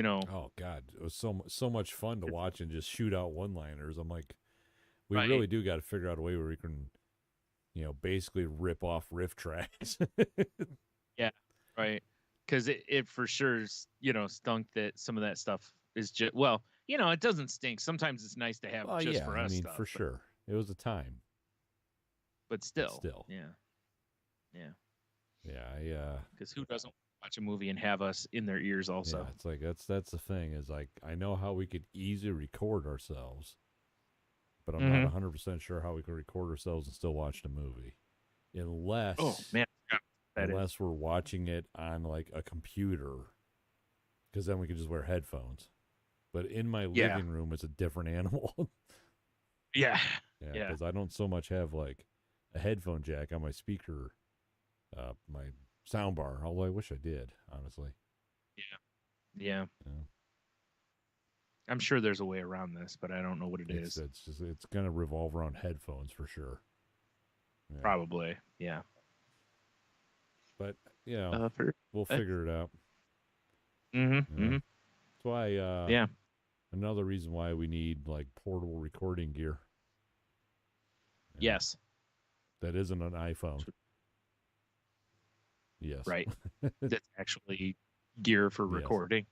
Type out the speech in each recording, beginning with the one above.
Oh God, it was so much fun to watch and just shoot out one-liners. I'm like, we right, really do got to figure out a way where we can, basically rip off riff tracks. yeah, right. Because it for sure, stunk that some of that stuff is just, well, it doesn't stink. Sometimes it's nice to have Well, just yeah, for I us mean, stuff, for sure, it was a time, but but still, still, yeah, yeah. yeah, Because who doesn't watch a movie and have us in their ears yeah. also? It's like that's the thing is like I know how we could easily record ourselves, but I'm not Mm-hmm. 100% sure how we can record ourselves and still watch the movie, Oh unless man, that is unless we're watching it on like a computer, because then we can just wear headphones. But in my yeah, living room, it's a different animal. yeah, Yeah, yeah, because I don't so much have like a headphone jack on my speaker, my sound bar. Although I wish I did, honestly. yeah, yeah. Yeah. I'm sure there's a way around this, but I don't know what it It's is. it's just it's gonna revolve around headphones for sure. Yeah, Probably, yeah. but For we'll figure it out. mm-hmm, You know, mm-hmm. that's why Yeah. another reason why we need like portable recording gear. Yeah, Yes. that isn't an iPhone. Yes. Right. That's actually gear for Yes. recording.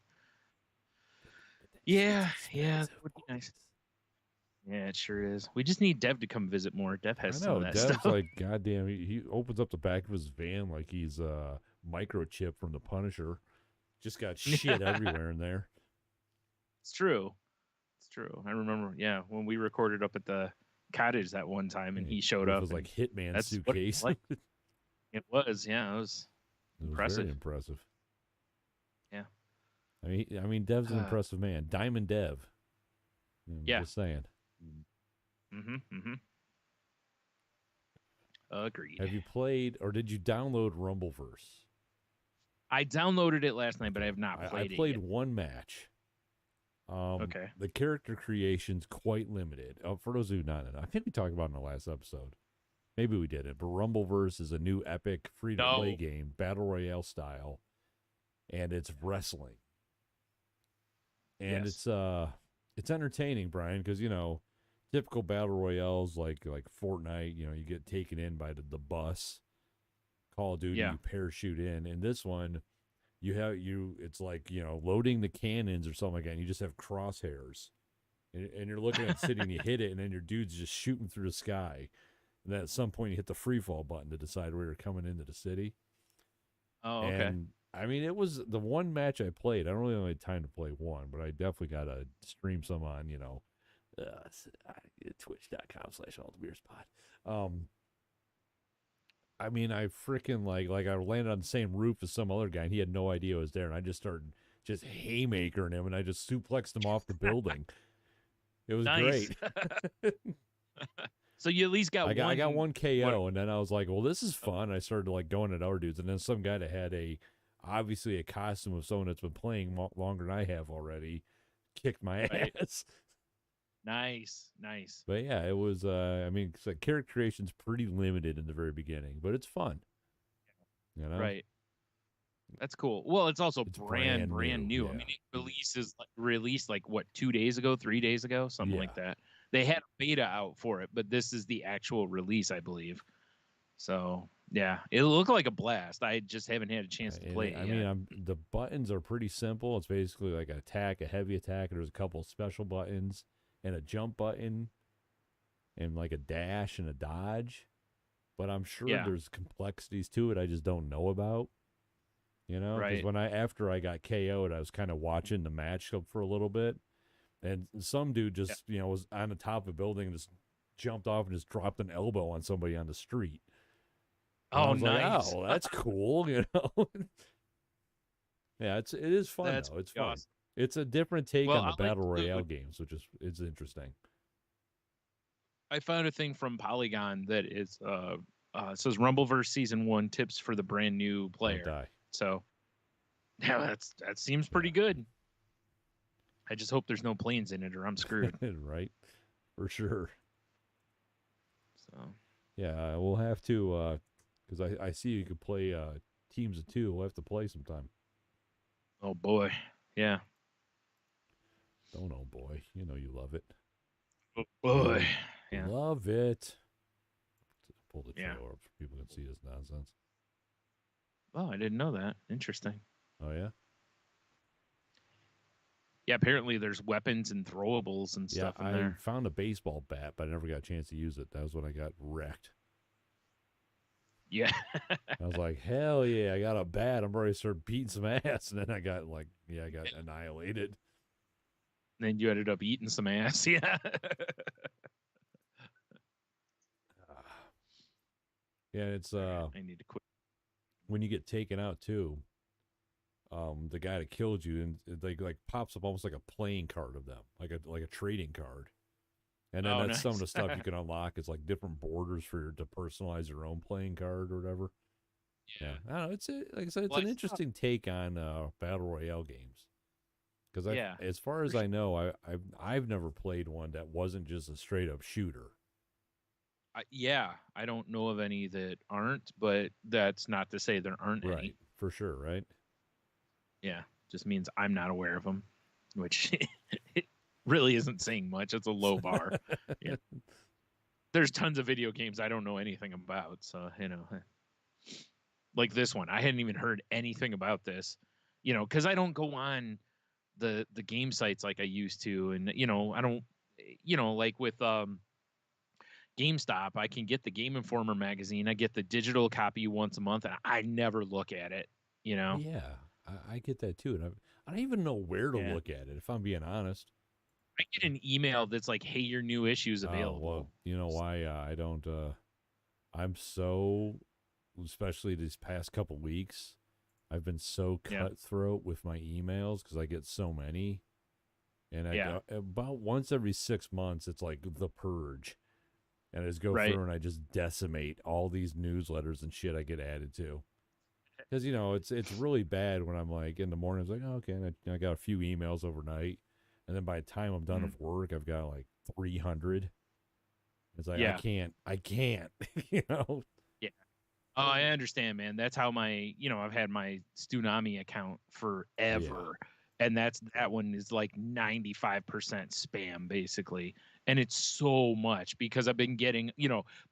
But that shit's Yeah, that expensive, would be nice. boys. Yeah, it sure is. We just need Dev to come visit more. Dev has I some of know. that Dev's stuff. like, goddamn, he opens up the back of his van like he's microchip from the Punisher. Just got shit everywhere in there. It's true. It's true. I remember, yeah, when we recorded up at the cottage that one time and Yeah, he showed with up his like and Hitman that's what it was suitcase. like. It was, yeah, it was It was very impressive. impressive. Yeah. I mean, Dev's an impressive man. Diamond Dev. I'm Yeah. just saying. Mm-hmm. Mm-hmm. Agreed. Have you played or did you download Rumbleverse? I downloaded it last night, but I Okay. have not I played it played yet. one match. Okay. The character creation's quite limited. For those who not know, I think we talked about it in the last episode. Maybe we didn't, but Rumbleverse is a new epic free-to-play No. game, battle royale style, and it's wrestling. And Yes. it's entertaining, Brian, because typical battle royales like Fortnite, you get taken in by the bus. Call of Duty, Yeah. you parachute in. And this one, it's like loading the cannons or something like that. And you just have crosshairs, and you're looking at the city and you hit it, and then your dude's just shooting through the sky. And then at some point you hit the free fall button to decide where you're coming into the city. Oh, okay. And I mean, it was the one match I played. I don't really have time to play one, but I definitely got to stream some on, twitch.com/ultimatespot. I mean, I freaking like I landed on the same roof as some other guy, and he had no idea I was there, and I just started just haymakering him, and I just suplexed him off the building. It was Nice. great. So you at least got I one. got one KO, and then I was like, well, this is fun. I started like going at other dudes, and then some guy that had obviously a costume of someone that's been playing longer than I have already kicked my Right. ass. Nice. Nice. But yeah, it was. I mean, character creation's pretty limited in the very beginning, but it's fun. Right. That's cool. Well, it's also It's brand new. Yeah. I mean, it released like what, 2 days ago, 3 days ago, something Yeah. like that. They had a beta out for it, but this is the actual release, I believe. So yeah, it looked like a blast. I just haven't had a chance to play it I yet. mean, the buttons are pretty simple. It's basically like an attack, a heavy attack, and there's a couple special buttons and a jump button and like a dash and a dodge. But I'm sure Yeah. there's complexities to it I just don't know about. Because Right. after I got KO'd, I was kind of watching the match for a little bit, and some dude just was on the top of a building and just jumped off and just dropped an elbow on somebody on the street. And I Oh, was like, nice. oh, that's cool, Yeah, it is fun That's though. It's pretty fun. awesome. It's a different take Well, on the I like battle to do royale it. games, which is interesting. I found a thing from Polygon that is it says Rumbleverse Season 1 tips for the brand new Don't player. die. So yeah, that seems pretty good. I just hope there's no planes in it or I'm screwed. Right, for sure. So Yeah, we'll have to because I see you could play teams of two. We'll have to play sometime. oh boy. Yeah. Don't know, boy. You know you love it. Oh, boy. Yeah. Love it. Pull the Yeah. trailer up so people can see this nonsense. Oh, I didn't know that. Interesting. Oh, yeah? Yeah, apparently there's weapons and throwables and Yeah, stuff in I there. found a baseball bat, but I never got a chance to use it. That was when I got wrecked. Yeah. I was like, hell yeah, I got a bat. I'm ready to start beating some ass. And then I got I got annihilated. And then you ended up eating some ass. Yeah. Yeah, it's I need to quit. when you get taken out too, the guy that killed you and it like pops up almost like a playing card of them, like a trading card. And then Oh, that's some of the nice. stuff you can unlock. It's like different borders to personalize your own playing card or whatever. Yeah, I don't know. Like I said, it's Well, an interesting take on battle royale games. Because yeah. as far as I know, I've never played one that wasn't just a straight up shooter. Yeah, I don't know of any that aren't, but that's not to say there aren't Right, any. for sure, right? Yeah, just means I'm not aware of them, which it really isn't saying much. It's a low bar. Yeah. There's tons of video games I don't know anything about, so like this one, I hadn't even heard anything about this, because I don't go on the game sites like I used to, and I don't, like with GameStop, I can get the Game Informer magazine. I get the digital copy once a month, and I never look at it. Yeah, I get that too, and I don't even know where to Yeah. look at it if I'm being honest. I get an email that's like, "Hey, your new issue is available." Well, you know why I don't. I'm so, especially these past couple weeks, I've been so Yeah. cutthroat with my emails because I get so many, and I Yeah. go about once every 6 months. It's like the purge, and I just go Right. through and I just decimate all these newsletters and shit I get added to. Because it's really bad when I'm like in the morning. It's like, oh, okay, and I got a few emails overnight, and then by the time I'm done Mhm. with work, I've got like 300. It's like Yeah. I can't, you know. Yeah. Oh, I understand, man. That's how I've had my Stunami account forever. And that one is like 95% spam, basically. And it's so much because I've been getting,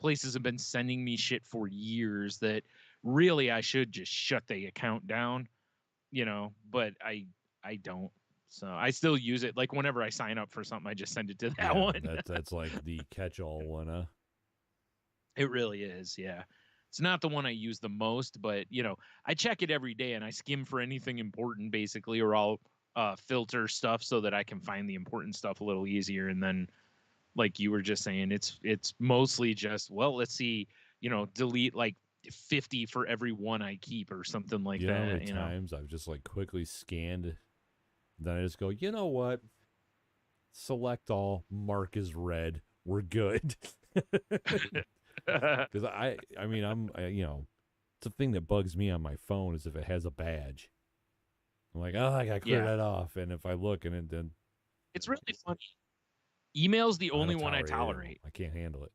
places have been sending me shit for years that really I should just shut the account down, but I don't. So I still use it. Like whenever I sign up for something, I just send it to that Yeah, one. that's like the catch-all one. It really is, yeah. It's not the one I use the most, but I check it every day and I skim for anything important basically, or I'll filter stuff so that I can find the important stuff a little easier. And then, like you were just saying, it's mostly just, well, let's see, delete like 50 for every one I keep or something like You know how that. many times I've just like quickly scanned, then I just go, you know what? Select all, mark as red. We're good. Because I mean, it's a thing that bugs me on my phone is if it has a badge. I'm like, oh, I gotta clear that off. And if I look and then It's really funny. Email's the I only don't one I tolerate it. tolerate. I can't handle it.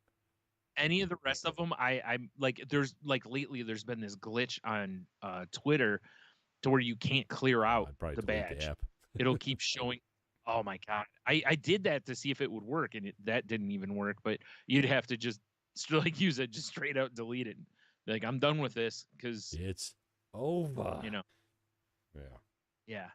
Any of the rest of them, I'm like, there's like lately there's been this glitch on Twitter to where you can't clear out I'd probably the delete the badge. app. It'll keep showing. Oh my god, I did that to see if it would work, and that didn't even work. But you'd have to just like use it, just straight out delete it. Like I'm done with this because It's over. Yeah. Yeah.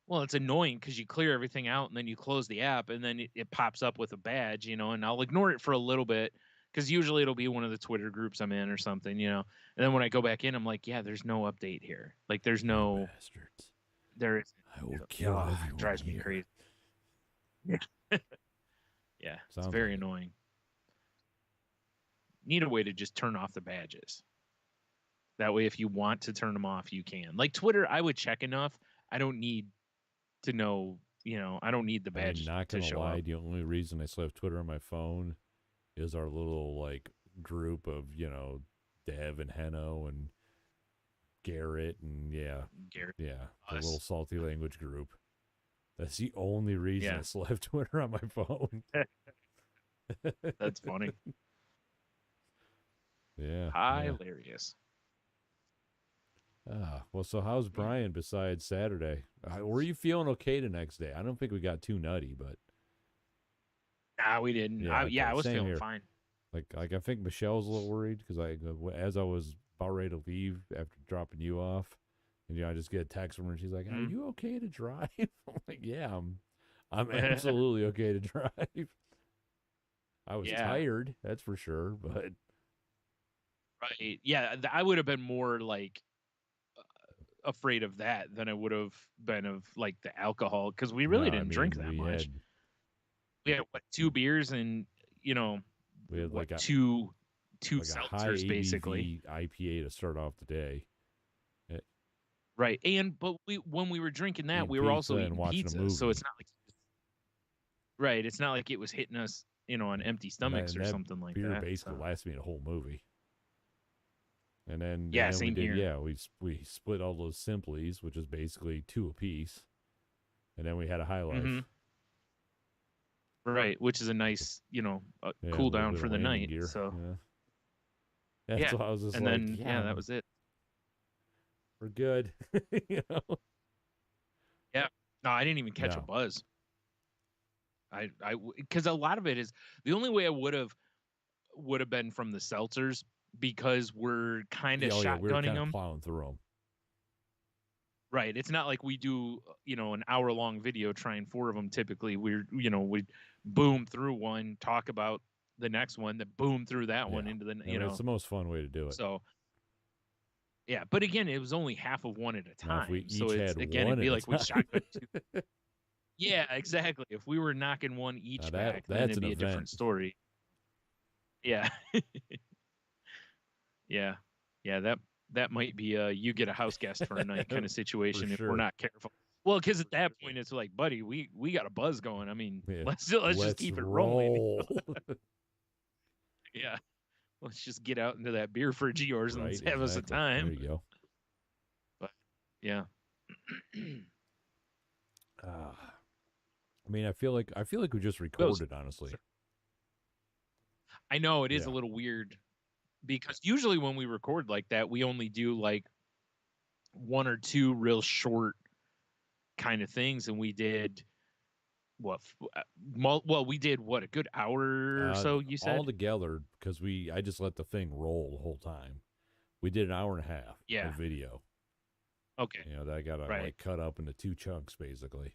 Well, it's annoying because you clear everything out and then you close the app and then it pops up with a badge, and I'll ignore it for a little bit because usually it'll be one of the Twitter groups I'm in or something, And then when I go back in, I'm like, yeah, there's no update here. Like there's no bastards. there is. I will kill everyone. Drives me here. crazy. Yeah. Yeah. It's very annoying. Need a way to just turn off the badges. That way, if you want to turn them off, you can. Like Twitter, I would check enough. I don't need to know, I don't need the badge not to gonna show lie, up. the only reason I still have Twitter on my phone is our little like group of, Dev and Heno and Garrett and Garrett, the us. little salty language group. That's the only reason I still have Twitter on my phone. That's funny. Yeah. Hilarious. Well, so how's Brian besides Saturday? Were you feeling okay the next day? I don't think we got too nutty, but Nah, we didn't. yeah, okay, I was same feeling here. fine. Like I think Michelle's a little worried because as I was about ready to leave after dropping you off, and I just get a text from her, and she's like, "Are you okay to drive?" I'm like, "Yeah, I'm absolutely okay to drive." I was Yeah. tired, that's for sure, but Right. Yeah, I would have been more like afraid of that than I would have been of like the alcohol because we no, really I didn't drink mean that much. We had what, 2 beers and you know we had what, like a two like a high seltzers basically. ABV IPA to start off the day. Eh, Right. And but we when we were drinking that, Eating we were pizza also and eating watching a pizza. So movie. it's not like right, it's not like it was hitting us, on empty stomachs And or that something like beer that. basically So lasted me the whole movie. And yeah, then we same did here. we split all those simplies, which is basically two apiece, and then we had a high Hmm. life. Right, which is a nice, Yeah, a cool little down bit for of the landing night. gear. So Yeah, that's yeah. why I was just And like, then yeah, that was it. we're good. you know? Yeah. No, I didn't even catch a No, buzz. Because a lot of it is the only way I would have been from the seltzers because we're kind of yeah, oh yeah, we were shotgunning kind of them. plowing through them. Right. It's not like we do, an hour long video trying 4 of them. Typically, we boom through one, talk about the next one, then boom through that one Yeah, into the, I mean it's the most fun way to do it. So yeah. But again, it was only half of one at a Now, if we time. So each it's had again, one it'd be at a like we time, shotgun two. Yeah, exactly. If we were knocking one now each back, then that's it'd an be a event. different story. Yeah. Yeah. Yeah, that might be a you get a house guest for a night kind of For situation if we're sure. not careful. Well, because at that point it's like, buddy, we got a buzz going. I mean, Yeah. let's just Let's keep it rolling. roll. Yeah. Let's just get out into that beer fridge of yours and Right, let's have us a exactly. There time. you go. But yeah. I mean, I feel like we just Goes. recorded, honestly. I know it is a Yeah. little weird because usually when we record like that, we only do like one or two real short kind of things, and we did what? Well, we did what, a good hour or so. You All said, together, because I just let the thing roll the whole time. We did an hour and a half yeah. of video. Okay, That I got to right. like cut up into 2 chunks, basically.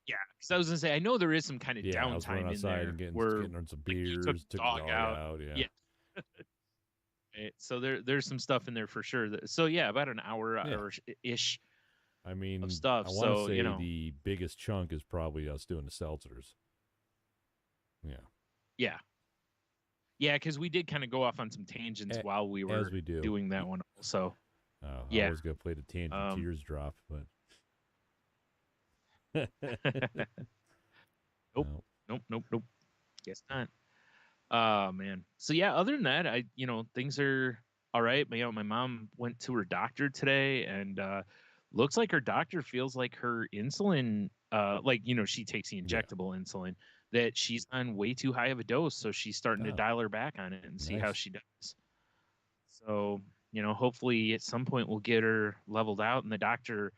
Yeah, because I was gonna say I know there is some kind of Yeah, I was running downtime in outside there and where getting on some like you beers, took took the the dog dog out. out. Yeah. Yeah. Right, so there's some stuff in there for sure. So yeah, about an hour Yeah. or ish I of mean, stuff. I want to So say the biggest chunk is probably us doing the seltzers. Yeah. yeah, yeah, because we did kind of go off on some tangents while we were As we do. doing that one. So I was going to play the tangent tears drop, but. Nope. Guess not. Oh man. So yeah, other than that, things are all right. My mom went to her doctor today, and looks like her doctor feels like her insulin, she takes the injectable insulin, that she's on way too high of a dose. So she's starting to dial her back on it and see how she does. So, hopefully at some point we'll get her leveled out. And the doctor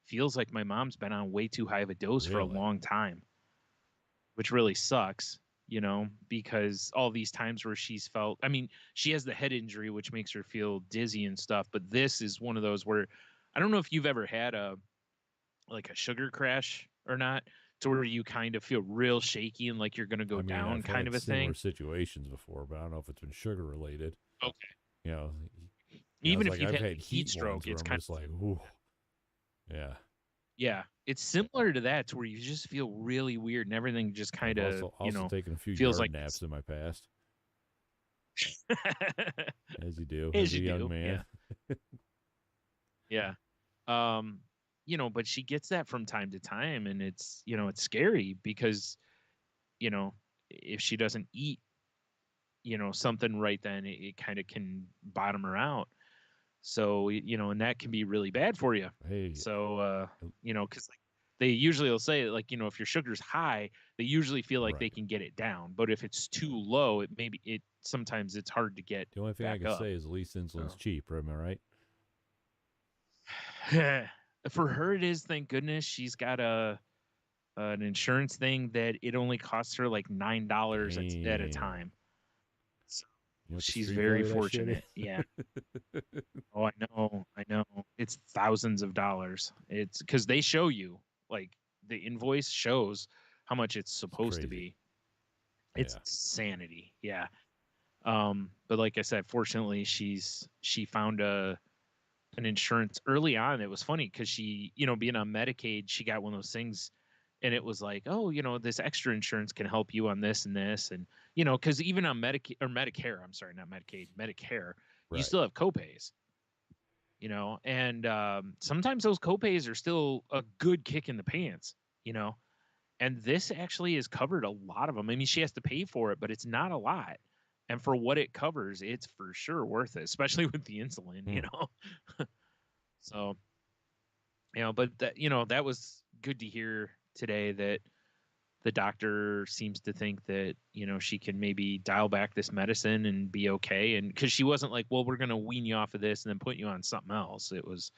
feels like my mom's been on way too high of a dose for a long time, which really sucks, because all these times where she's felt, I mean, she has the head injury, which makes her feel dizzy and stuff. But this is one of those where I don't know if you've ever had a sugar crash or not, to where you kind of feel real shaky and like you're going to go down, I've kind had of a similar thing. situations before, but I don't know if it's been sugar related. Okay. Even if you've I've had heat stroke, it's kind of like, ooh. Yeah. Yeah, it's similar to that, to where you just feel really weird and everything just kind of, also taken a few feels yard like naps in my past. As you do, as as a you young do, man. Yeah. But she gets that from time to time, and it's scary because, if she doesn't eat, something right then, it kind of can bottom her out. So, and that can be really bad for you. Hey. So, because they usually will say, like, if your sugar's high, they usually feel like they can get it down. But if it's too low, sometimes it's hard to get. The only thing I can say is at least insulin's cheap, am I right? For her, it is. Thank goodness she's got an insurance thing that it only costs her like $9 at a Damn. time. So You know what the she's street very value of that shit fortunate. Yeah. Oh, I know. It's thousands of dollars. It's because they show you, like, the invoice shows how much it's It's supposed to crazy. be. It's Yeah. insanity. Yeah. But like I said, fortunately, she found an insurance early on. It was funny because she, being on Medicaid, she got one of those things, and it was like, oh, this extra insurance can help you on this and this, and because even on Medicaid or Medicare, I'm sorry, not Medicaid, Medicare, you Right. still have copays, and sometimes those copays are still a good kick in the pants, you know, and this actually has covered a lot of them. I mean, she has to pay for it, but it's not a lot. And for what it covers, it's for sure worth it, especially with the insulin. So, but that was good to hear today that the doctor seems to think that, she can maybe dial back this medicine and be okay. And because she wasn't like, well, we're going to wean you off of this and then put you on something else. It was,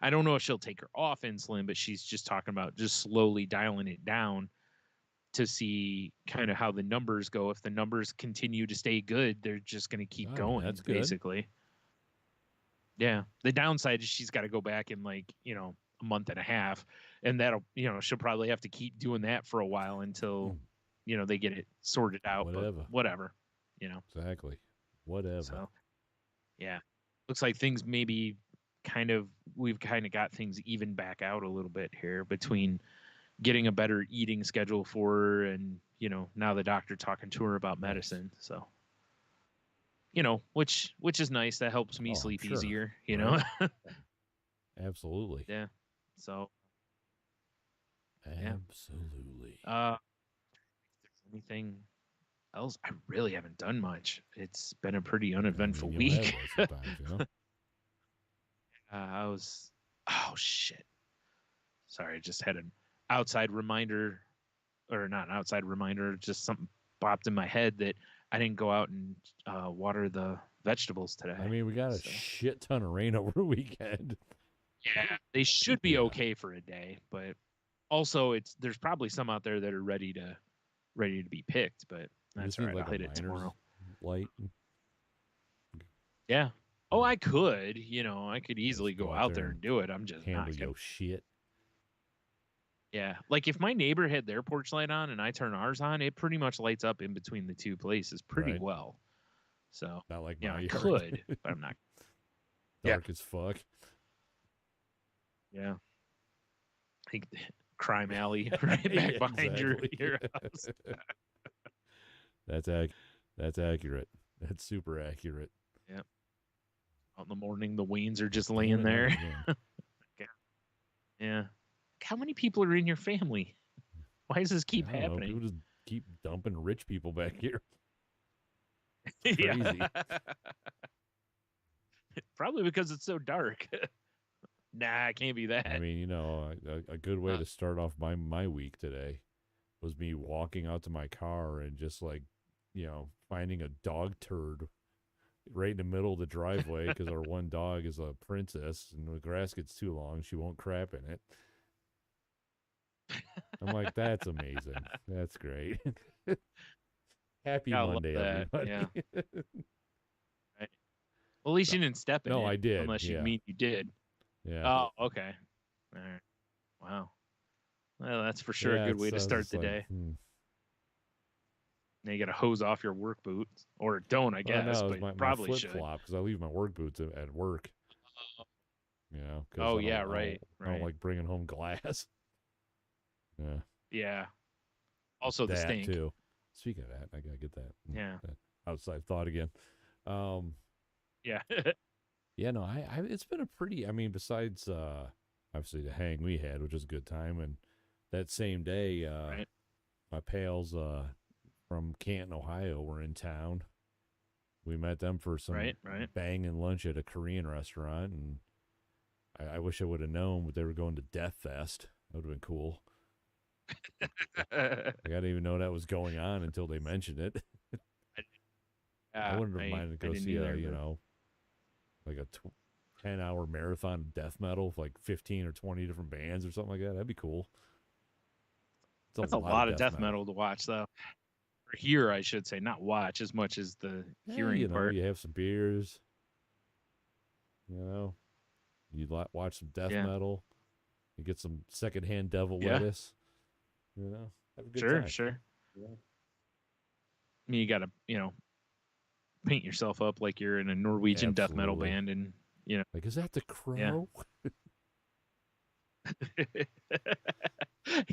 I don't know if she'll take her off insulin, but she's just talking about just slowly dialing it down to see kind of how the numbers go. If the numbers continue to stay good, they're just going to keep I mean, going, that's good. basically. Yeah. The downside is she's got to go back in like, a month and a half. And that'll, she'll probably have to keep doing that for a while until, they get it sorted out. But Whatever. whatever, Exactly. Whatever. So, yeah. Looks like things maybe we've kind of got things even back out a little bit here between getting a better eating schedule for her and, now the doctor talking to her about Nice. medicine. So, which is nice. That helps me sleep sure. easier, Right? Absolutely. Yeah. So, Absolutely. if there's anything else, I really haven't done much. It's been a pretty uneventful week. Sometimes, Oh shit. Sorry, I just had an outside reminder, or not an outside reminder, just something popped in my head that I didn't go out and water the vegetables today. I mean, we got a shit ton of rain over the weekend. Yeah, they should be okay for a day, but also there's probably some out there that are ready to be picked, but that's all right. I'll hit it tomorrow. Light. Yeah. Oh, I could. I could easily go out there and do it. I'm just handle not your shit. Yeah, like if my neighbor had their porch light on and I turn ours on, it pretty much lights up in between the two places pretty well. So not like I could, but I'm not. Dark as fuck. Yeah. I think crime alley right back behind your house. That's accurate. That's super accurate. Yeah. Out in the morning, the Waynes are just laying there. Okay. Yeah. How many people are in your family? Why does this keep happening? People just keep dumping rich people back here. It's crazy. Probably because it's so dark. Nah, it can't be that. I mean, a good way to start off my week today was me walking out to my car and just like, finding a dog turd right in the middle of the driveway because our one dog is a princess and the grass gets too long, she won't crap in it. I'm like, that's amazing. That's great. Happy Monday, everybody. Yeah. Right. Well, at least you didn't step in it. No, I did. Unless you mean you did. Yeah. Oh, okay. All right. Wow. Well, that's for sure a good way to start the day. Now you got to hose off your work boots, or don't, I guess. No, but my probably flip should. flop because I leave my work boots at work. Oh yeah, right. I don't like bringing home glass. Yeah. Yeah. Also the stink too. Speaking of that, I gotta get that. Yeah. That outside thought again. Yeah. Yeah. No, I. It's been a pretty. I mean, besides obviously the hang we had, which was a good time, and that same day, my pals from Canton, Ohio, were in town. We met them for some banging lunch at a Korean restaurant, and I wish I would have known, but they were going to Death Fest. That would have been cool. I didn't even know that was going on until they mentioned it. I wouldn't have minded to go see like a 10-hour marathon of death metal, like 15 or 20 different bands or something like that. That'd be cool. It's That's a a lot of lot of death metal to watch, though. Or hear, I should say, not watch as much as the hearing you know, part. you have some beers. You know, you watch some death Yeah. metal. You get some secondhand devil Yeah. lettuce. You know, have a good Sure, time. sure. Yeah. I mean, you got to, paint yourself up like you're in a Norwegian death metal Absolutely. band, and Like, is that the Crow? yeah,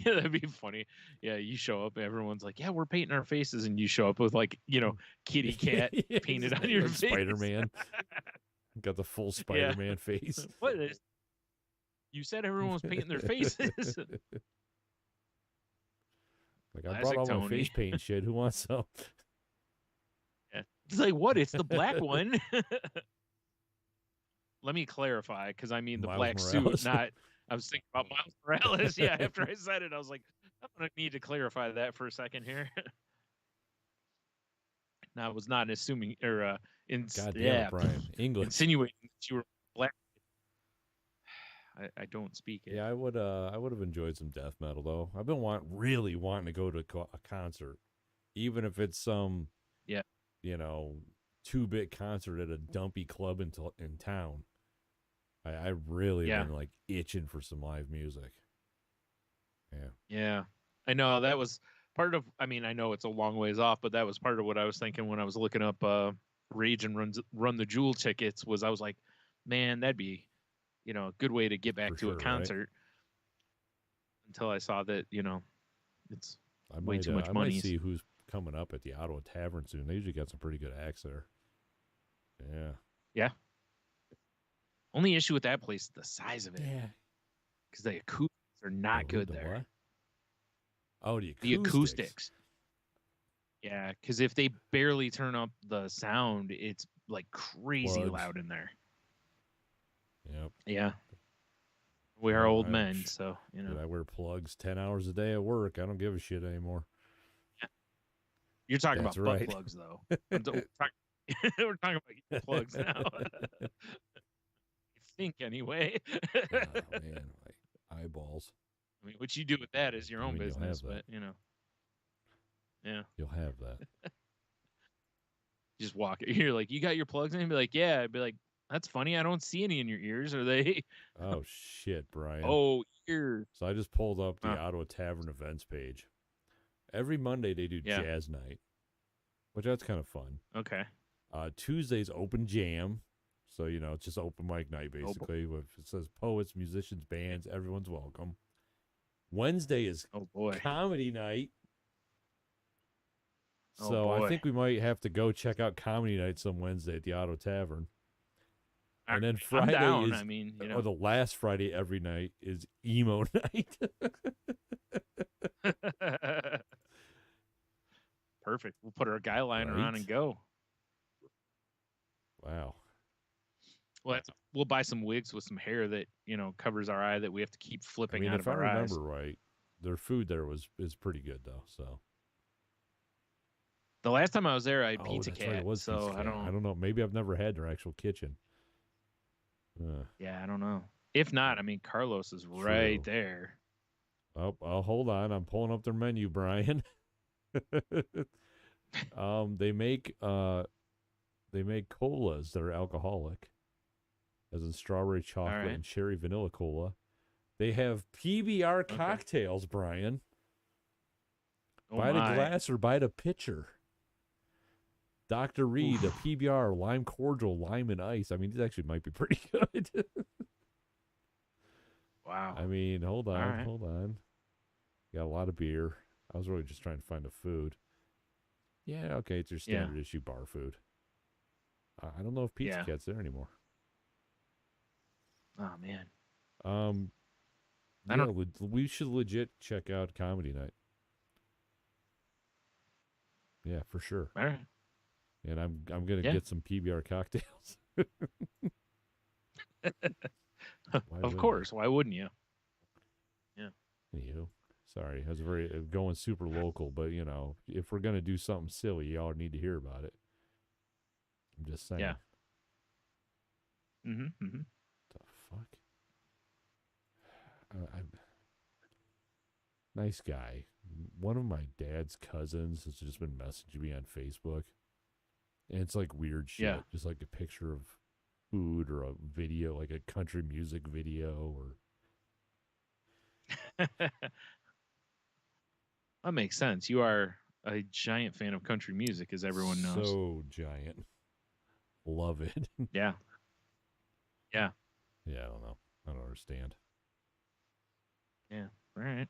that'd be funny. Yeah, you show up, everyone's like, "Yeah, we're painting our faces," and you show up with like, kitty cat Yeah, painted on exactly, your like face. Spider-Man. Got the full Yeah. Spider-Man face. What is? You said everyone was painting their faces. Like, I brought Classic all my Tony. face paint shit. Who wants some? Yeah. It's like, what? It's the black one. Let me clarify, because I mean the Miles black Morales. suit, not. I was thinking about Miles Morales. Yeah, after I said it, I was like, I'm gonna need to clarify that for a second here. Now, I was not assuming or God damn it, Brian. English. insinuating that you were black. I don't speak it. Yeah, I would have enjoyed some death metal though. I've been really wanting to go to a concert, even if it's some, Yeah. 2-bit concert at a dumpy club in town. I really have been like itching for some live music. Yeah. Yeah. I know that was part of. I mean, I know it's a long ways off, but that was part of what I was thinking when I was looking up Rage and Run the Jewel tickets. Was I was like, man, that'd be, a good way to get back For to sure, a concert. Right? Until I saw that, it's way too much I money. might see who's coming up at the Ottawa Tavern soon. They usually got some pretty good acts there. Yeah. Yeah. Only issue with that place is the size of it. Yeah. Because the acoustics are not good there. What? Oh, the acoustics. The acoustics. Yeah, because if they barely turn up the sound, it's like crazy loud in there. Yep. Yeah. We are old men, so, I wear plugs 10 hours a day at work. I don't give a shit anymore. Yeah. You're talking That's about right. butt plugs, though. We're talking about plugs now. I think, anyway. Oh, man, my eyeballs. I mean, what you do with that is your own business, but, Yeah. You'll have that. You just walk it. You're like, you got your plugs in? And be like, yeah. I'd be like, that's funny. I don't see any in your ears. Are they? Oh, shit, Brian. Oh, ears. So I just pulled up the Ottawa Tavern events page. Every Monday they do jazz night, which that's kind of fun. Okay. Tuesday's open jam. So, it's just open mic night, basically. It says poets, musicians, bands. Everyone's welcome. Wednesday is comedy night. So I think we might have to go check out comedy night some Wednesday at the Ottawa Tavern. And then Friday down. is, or the last Friday every night is emo night. Perfect. We'll put our guy liner on and go. Wow. We'll buy some wigs with some hair that, covers our eye that we have to keep flipping out of our eyes. If I remember right, their food there is pretty good, though, so. The last time I was there, I had Pizza Cat. Right, it was so Pizza Cat. I don't know. Maybe I've never had their actual kitchen. Yeah, I don't know. If not, Carlos is right there. Oh, hold on. I'm pulling up their menu, Brian. They make colas that are alcoholic, as in strawberry chocolate and cherry vanilla cola. They have PBR cocktails, Brian. Buy the glass or buy the pitcher. Dr. Reed, a PBR, lime cordial, lime and ice. These actually might be pretty good. Wow. Hold on. Got a lot of beer. I was really just trying to find the food. Yeah, okay, it's your standard issue bar food. I don't know if Pizza Cat's there anymore. Oh, man. We should legit check out comedy night. Yeah, for sure. All right. And I'm gonna get some PBR cocktails. Of course. Why wouldn't you? Yeah. Anywho, sorry, I was going super local, but if we're gonna do something silly, y'all need to hear about it. I'm just saying. Yeah. Mm-hmm. fuck? Nice guy. One of my dad's cousins has just been messaging me on Facebook. And it's like weird shit. Yeah. Just like a picture of food or a video, like a country music video or That makes sense. You are a giant fan of country music, as everyone knows. So giant. Love it. Yeah. Yeah. Yeah, I don't know. I don't understand. Yeah. All right.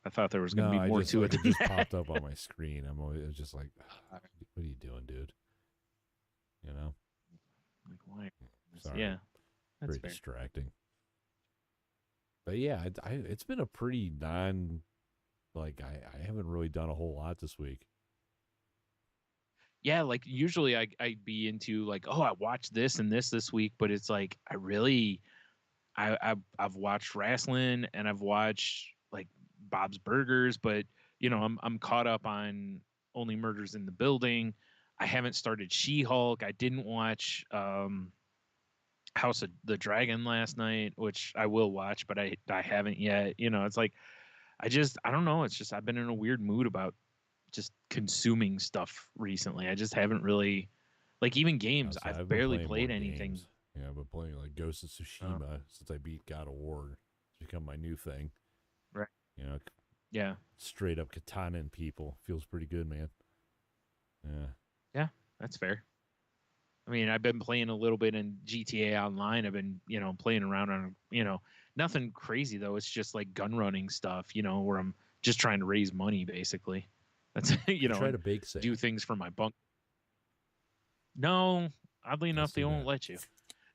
I thought there was going to be more to it. It just popped up on my screen. I was just like, what are you doing, dude? You know? Like, why? Sorry. Yeah. That's very fair. distracting. But yeah, it's been a pretty like I haven't really done a whole lot this week. Yeah, like usually I'd be into like, oh, I watched this and this week, but it's like I've watched wrestling and I've watched like Bob's Burgers, but I'm caught up on Only Murders in the Building. I haven't started She-Hulk. I didn't watch House of the Dragon last night, which I will watch, but I haven't yet. It's like I don't know. It's just I've been in a weird mood about just consuming stuff recently. I just haven't really like even games. I've barely played anything. Games. Yeah, I've been playing like Ghost of Tsushima since I beat God of War. It's become my new thing. Right. Yeah. Straight up katana and people. Feels pretty good, man. Yeah. Yeah, that's fair. I mean, I've been playing a little bit in GTA Online. I've been, playing around on, nothing crazy though. It's just like gun running stuff, where I'm just trying to raise money basically. That's try to bake sale. Do things for my bunk. No, oddly enough, they won't let you.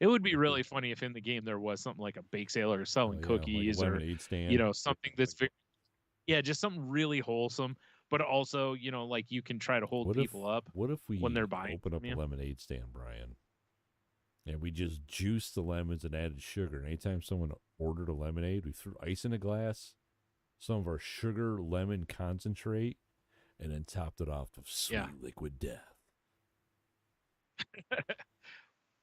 It would be really funny if in the game there was something like a bake sale or selling cookies like a lemonade stand. Something that's just something really wholesome. But also, like you can try to hold people up. What if we when they're buying open up a lemonade stand, Brian, and we just juiced the lemons and added sugar? And anytime someone ordered a lemonade, we threw ice in a glass, some of our sugar lemon concentrate, and then topped it off with sweet liquid death.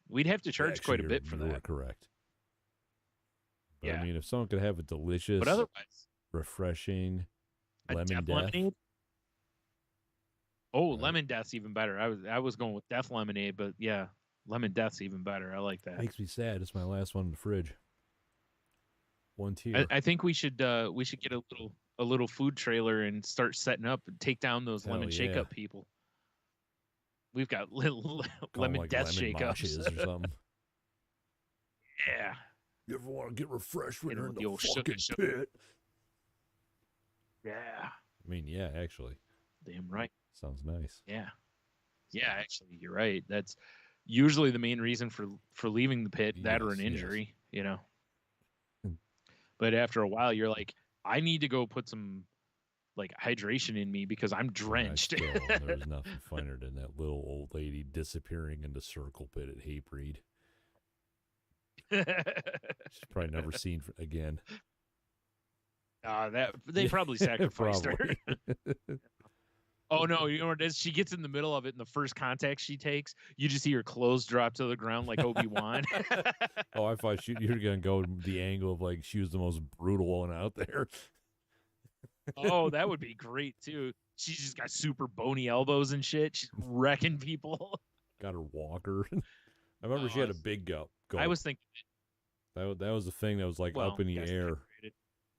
We'd have to charge quite a bit for that. You're correct. But I mean, if someone could have a delicious, but otherwise, refreshing lemon death. Lemonade? Oh, lemon death's even better. I was going with death lemonade, but yeah, lemon death's even better. I like that. Makes me sad. It's my last one in the fridge. One tier. I think we should get a little food trailer and start setting up and take down those lemon shake up people. We've got little lemon death shake ups or something. Yeah. You ever want to get refreshed when you're in the fucking pit? Yeah. I mean, yeah, actually. Damn right. Sounds nice. Yeah. Yeah, actually, you're right. That's usually the main reason for leaving the pit, that or an injury, But after a while, you're like, I need to go put some like hydration in me because I'm drenched. There's nothing funnier than that little old lady disappearing in the circle pit at Hatebreed. She's probably never seen again. That they probably sacrificed her. Oh no! You know what it is? She gets in the middle of it, and the first contact she takes, you just see her clothes drop to the ground like Obi-Wan. Oh, I thought you were gonna go the angle of like she was the most brutal one out there. Oh, that would be great too. She's just got super bony elbows and shit. She's wrecking people. Got her walker. I remember she had a big gulp. I was thinking that was the thing that was like up in the air.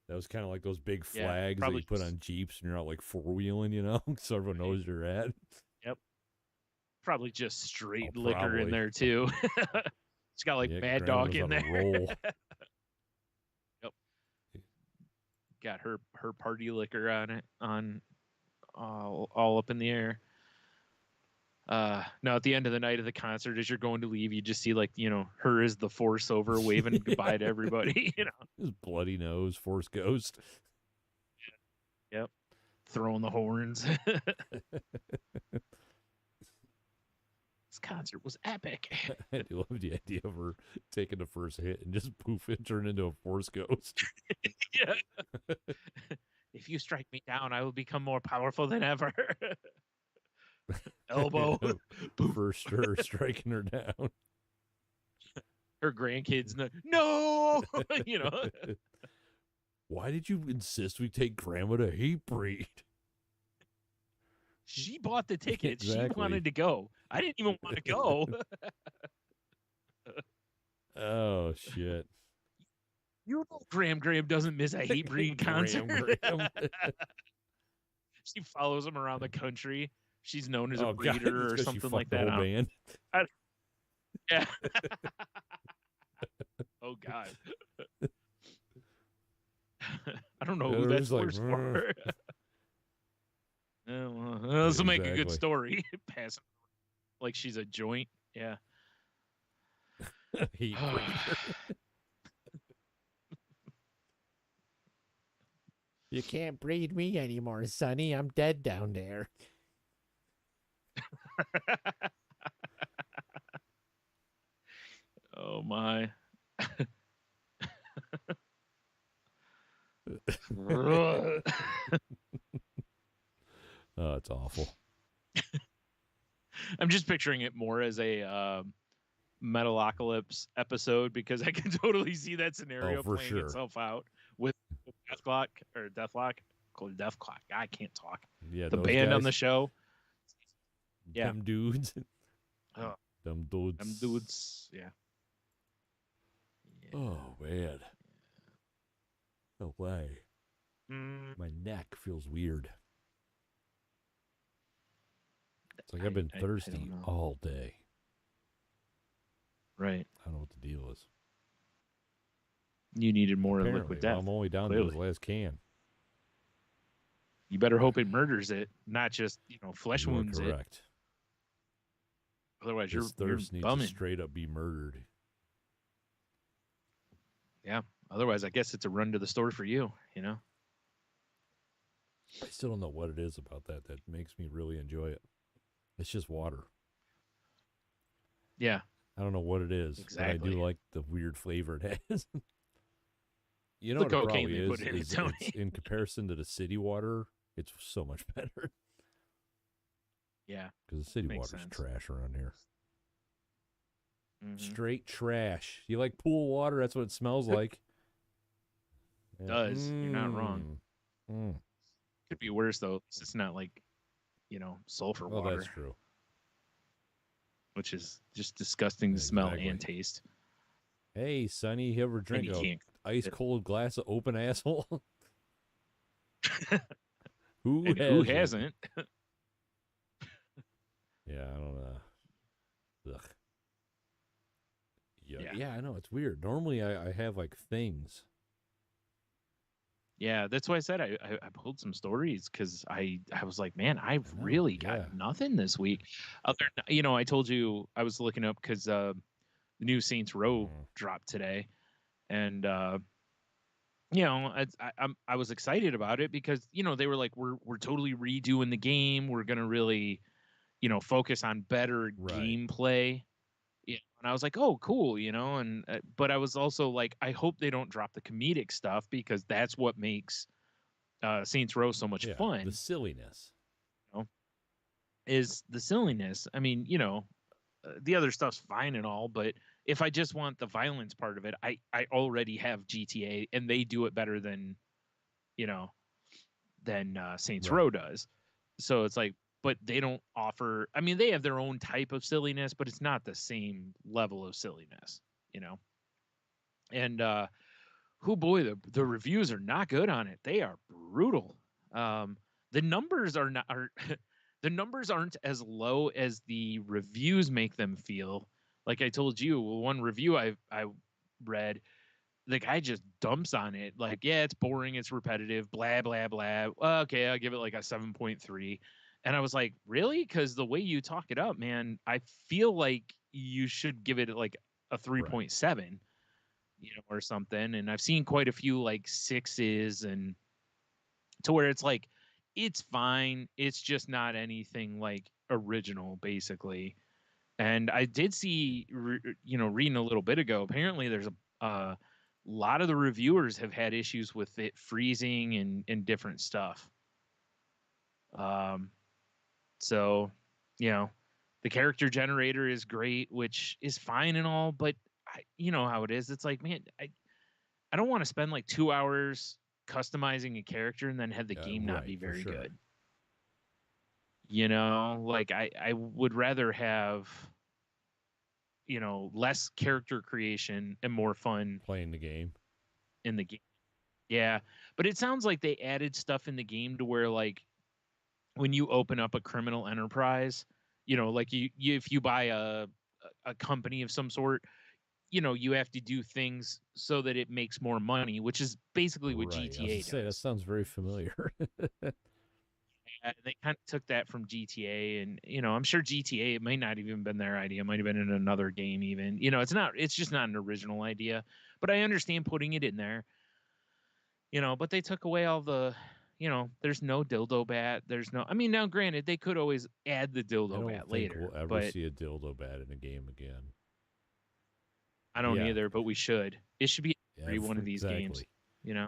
That was kind of like those big flags that you put on Jeeps and you're out like four-wheeling, so everyone knows you're at. Yep. Probably just straight liquor in there too. She's got like Mad Dog in there. Roll. Yep. Got her party liquor on it, all up in the air. No, at the end of the night of the concert, as you're going to leave, you just see like, her as the Force over waving goodbye to everybody, His bloody nose, Force Ghost. Yep. Throwing the horns. This concert was epic. I do love the idea of her taking the first hit and just poof and turn into a Force Ghost. Yeah. If you strike me down, I will become more powerful than ever. Elbow. For sure, striking her down. her grandkids, no, you know. Why did you insist we take Grandma to hate breed? She bought the ticket. Exactly. She wanted to go. I didn't even want to go. Oh shit! You know, Graham doesn't miss a hate breed concert. Graham. She follows him around the country. She's known as a God, breeder or it's 'cause she something fucked like the that. whole band. Yeah. Oh God. I don't know Yeah, who they're that's just like, for. This will make a good Exactly. story. Pass like she's a joint. Yeah. Hate breeder. You can't breed me anymore, Sonny. I'm dead down there. Oh my. Oh, it's awful. I'm just picturing it more as a Metalocalypse episode because I can totally see that scenario playing itself out with Deathlock. I can't talk. Yeah, The those band guys, on the show. Yeah. them dudes. Oh, them dudes. them dudes. Yeah. Oh man. No way. Mm, My neck feels weird. It's like I've been thirsty all day. Right. I don't know what the deal is. You needed more Apparently, liquid death. I'm only down to this last can. You better hope it murders it, not just flesh wounds it. Correct. Otherwise, This you're thirst needs bumming. to straight up be murdered. Yeah. Otherwise, I guess it's a run to the store for you. I still don't know what it is about that makes me really enjoy it. It's just water. Yeah. I don't know what it is, exactly. but I do like the weird flavor it has. You know the what it cocaine probably they is? put in It's in comparison to the city water, it's so much better. Yeah. Because the city Makes water's sense. trash around here. Mm-hmm. Straight trash. You like pool water? That's what it smells like. It does. You're not wrong. Could be worse, though. It's not like, sulfur water. That's true. Which is just disgusting to smell and taste. Hey, Sonny, you ever drink a ice cold glass of open asshole? Who hasn't? Yeah, I don't know. Ugh. Yeah, I know. It's weird. Normally, I have like things. Yeah, that's why I said I pulled some stories because I was like, man, I've really got nothing this week. I told you I was looking up because the new Saints Row dropped today, and I was excited about it because they were like, we're totally redoing the game. We're gonna really, focus on better gameplay. Yeah, and I was like, oh, cool, and but I was also like, I hope they don't drop the comedic stuff because that's what makes Saints Row so much fun. The silliness. Is the silliness. I mean, the other stuff's fine and all, but if I just want the violence part of it, I already have GTA and they do it better than Saints Row does. So it's like, but they don't offer, I mean, they have their own type of silliness, but it's not the same level of silliness, and boy, the reviews are not good on it. They are brutal. The numbers are not the numbers aren't as low as the reviews make them feel. Like I told you, one review I read, the guy just dumps on it. Like, yeah, it's boring, it's repetitive, blah blah blah. Well, okay, I'll give it like a 7.3. And I was like, really? Because the way you talk it up, man, I feel like you should give it like a 3.7. Or something. And I've seen quite a few like 6s and to where it's like, it's fine. It's just not anything like original, basically. And I did see, reading a little bit ago, apparently there's a lot of the reviewers have had issues with it freezing and different stuff. So, the character generator is great, which is fine and all, but you know how it is. It's like, man, I don't want to spend like 2 hours customizing a character and then have the game not be Right, for very sure. good. You know, like I would rather have, you know, less character creation and more fun Playing the game. in the game. Yeah. But it sounds like they added stuff in the game to where, like, when you open up a criminal enterprise, you know, like you if you buy a company of some sort, you know, you have to do things so that it makes more money, which is basically what Right. I was GTA to say that does. sounds very familiar. And they kind of took that from GTA, and you know, I'm sure GTA, it might not even been their idea, it might have been in another game even. You know, it's just not an original idea, but I understand putting it in there. You know, but they took away all the, you know, there's no dildo bat, there's no, I mean, now granted, they could always add the I dildo don't bat think later, we'll ever but see a dildo bat in a game again. I don't Yeah. either, but we should. It should be every one of these games, Exactly. you know.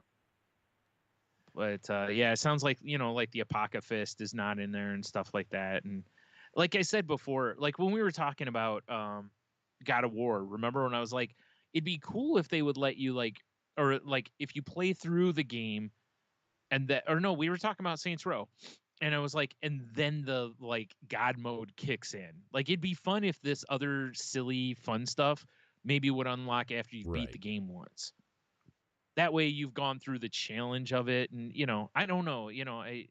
But yeah, it sounds like, you know, like the Apoca Fist is not in there and stuff like that. And like I said before, like when we were talking about God of War, remember when I was like, it'd be cool if they would let you like, or like if you play through the game and that, or no, we were talking about Saints Row. And I was like, and then the like God mode kicks in. Like it'd be fun if this other silly fun stuff maybe would unlock after you've beat the Right. game once. That way you've gone through the challenge of it, and you know, I don't know, you know, I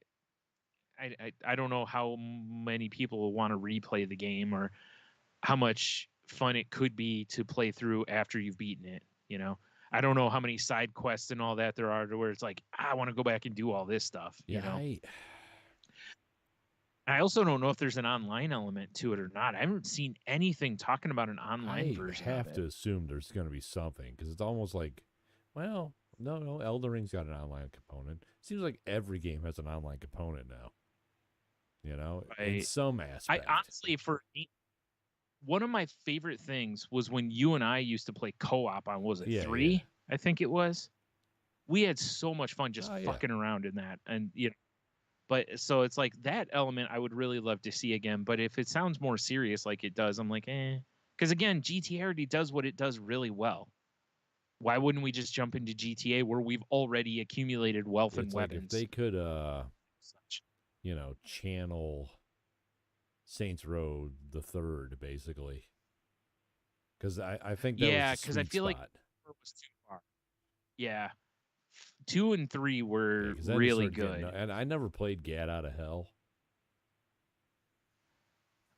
don't know how many people will want to replay the game or how much fun it could be to play through after you've beaten it, you know. I don't know how many side quests and all that there are to where it's like, I want to go back and do all this stuff, you Yeah, know. I also don't know if there's an online element to it or not. I haven't seen anything talking about an online I version of have it. to assume there's going to be something because it's almost like, well, no, Elden Ring's got an online component. Seems like every game has an online component now. You know, in some I aspect. honestly, for me, one of my favorite things was when you and I used to play co-op on, what was it, Yeah, yeah. 3? I think it was. We had so much fun just Oh yeah. fucking around in that. And you know, but so it's like that element I would really love to see again. But if it sounds more serious like it does, I'm like, eh. Because again, GTA already does what it does really well. Why wouldn't we just jump into GTA where we've already accumulated wealth and It's like if weapons? they could Such. channel Saints Row the third, basically. Because I think that was Yeah, the because I sweet feel like spot. it was too far. Yeah. 2 and 3 Yeah, were because then it really started getting, good. and I never played Gat Out of Hell.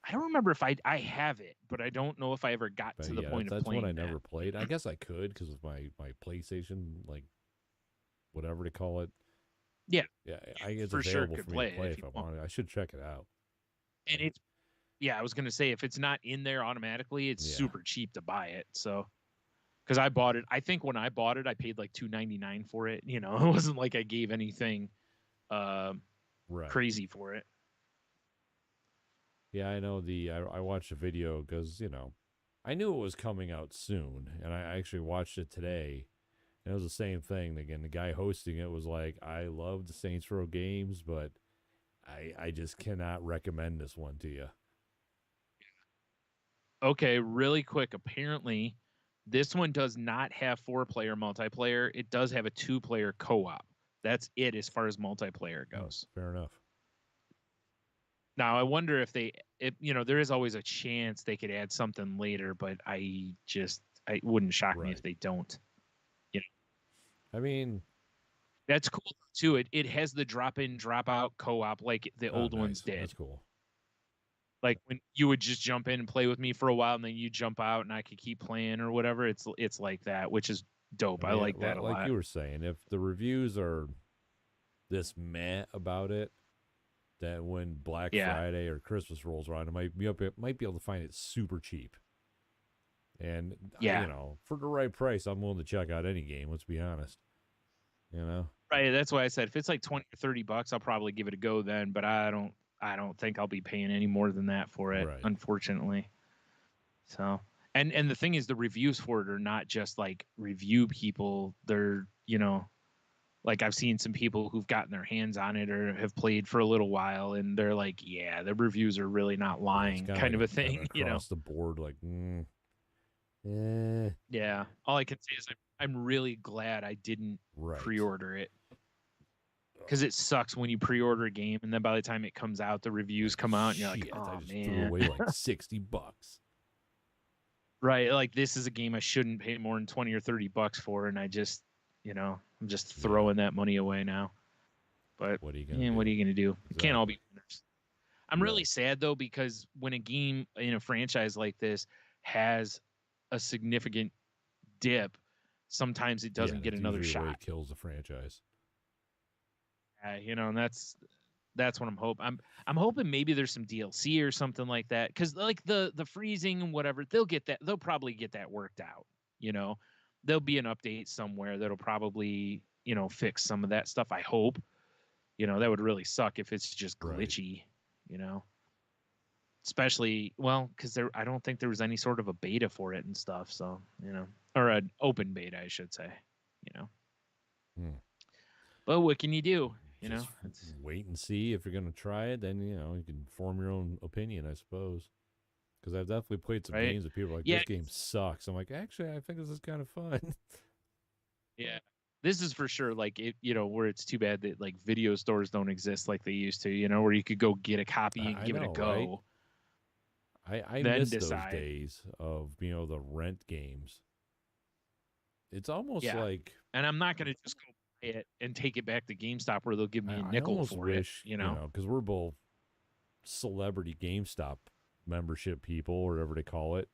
I don't remember if I have it, but I don't know if I ever got But to the yeah, point of that's one I playing that. never played. I guess I could because of my PlayStation, like whatever to call it. Yeah, Yeah, you it's for sure available could for me to play it play if if you I want. wanted. I should check it out. And it's, yeah, I was gonna say if it's not in there automatically, it's Yeah, super cheap to buy it. So because I bought it, I think when I bought it, I paid like $2.99 for it. You know, it wasn't like I gave anything right. crazy for it. Yeah, I know I watched a video because I knew it was coming out soon, and I actually watched it today. And it was the same thing. Again, the guy hosting it was like, "I love the Saints Row games, but I just cannot recommend this one to you." Okay, really quick. Apparently, this one does not have 4-player multiplayer. It does have a 2-player co-op. That's it as far as multiplayer goes. Fair enough. Now, I wonder if you know, there is always a chance they could add something later, but it wouldn't shock me if Right. they don't. You know, I mean, that's cool too. It has the drop in, drop out co-op like the oh, old ones nice. did. That's cool. Like when you would just jump in and play with me for a while, and then you jump out, and I could keep playing or whatever. It's like that, which is dope. I I mean, like that a like lot. you were saying, if the reviews are this meh about it, that when Black Yeah, Friday or Christmas rolls around, might be able to find it super cheap. And yeah. for the right price, I'm willing to check out any game. Let's be honest. You know, Right. That's why I said if it's like 20 or $30, I'll probably give it a go then. But I don't think I'll be paying any more than that for it, right? unfortunately. So and the thing is, the reviews for it are not just like review people. They're, you know, like I've seen some people who've gotten their hands on it or have played for a little while, and they're like, yeah, the reviews are really not Yeah, it's lying, kind of kind like of a kind of thing, you know. across the board. Like, Yeah. All I can say is I'm really glad I didn't Right. pre-order it. Because it sucks when you pre-order a game and then by the time it comes out, the reviews Like, come out and you're like, shit, oh I just man. threw away like $60. Right. Like this is a game I shouldn't pay more than 20 or $30 for, and I just, I'm just throwing that money away now. But what are you gonna do? what are you gonna do? Exactly. It can't all be winners. I'm really sad though, because when a game in a franchise like this has a significant dip, sometimes it doesn't get another shot. The way it kills the franchise. And that's what I'm hoping. I'm hoping maybe there's some DLC or something like that, because like the freezing and whatever, they'll probably get that worked out. There'll be an update somewhere that'll probably fix some of that stuff. I hope. That would really suck if it's just glitchy. Especially because I don't think there was any sort of a beta for it and stuff. So or an open beta, I should say. But what can you do? Wait and see. If you're gonna try it, then you can form your own opinion, I suppose. Because I've definitely played some games that people are like, this game sucks. I'm like, actually, I think this is kind of fun. Yeah, this is for sure. Like where it's too bad that like video stores don't exist like they used to. Where you could go get a copy and give it a go. Right? I miss those days of being able to rent games. It's almost like, and I'm not gonna just go buy it and take it back to GameStop where they'll give me a nickel for it. Because we're both celebrity GameStop membership people, or whatever they call it.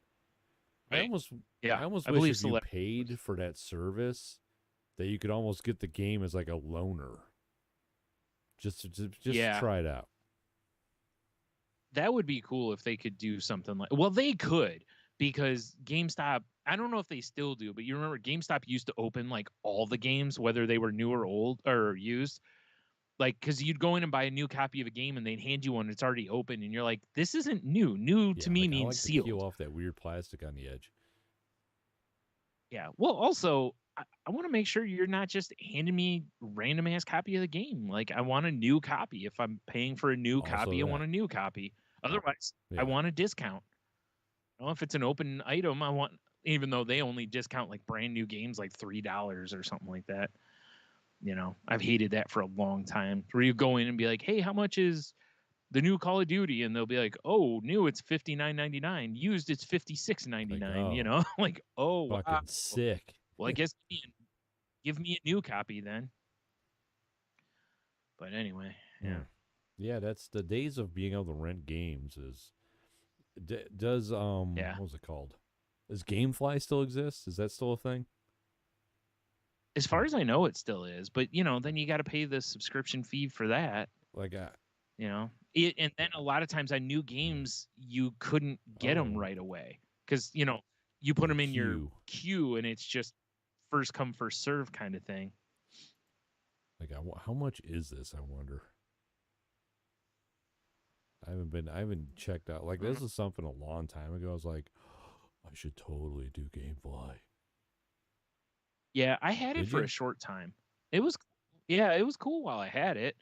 Right. I almost wish if you paid for that service that you could almost get the game as like a loaner. Just try it out. That would be cool if they could do something like. Well, they could, because GameStop. I don't know if they still do, but you remember GameStop used to open like all the games, whether they were new or old or used. Like, because you'd go in and buy a new copy of a game and they'd hand you one. It's already open, and you're like, "This isn't new. New to me means sealed." Peel off that weird plastic on the edge. Yeah. Well, also, I want to make sure you're not just handing me random ass copy of the game. Like, I want a new copy. If I'm paying for a new copy, I want a new copy. Otherwise, I want a discount. If it's an open item, I want, even though they only discount like brand new games like $3 or something like that. I've hated that for a long time. Where you go in and be like, "Hey, how much is the new Call of Duty?" And they'll be like, "Oh, new it's $59.99. Used it's $56.99." Like, like, oh, fucking sick. Well, I guess give me a new copy then. But anyway, yeah, that's the days of being able to rent games. Does what was it called? Does GameFly still exist? Is that still a thing? As far as I know, it still is. But then you got to pay the subscription fee for that. Like, and then a lot of times on new games you couldn't get them right away because you put them in your queue and it's just first come first serve kind of thing. Like, how much is this? I wonder. I haven't checked out. Like, this is something a long time ago. I was like, I should totally do GameFly. Yeah, I had it for a short time. It was cool while I had it.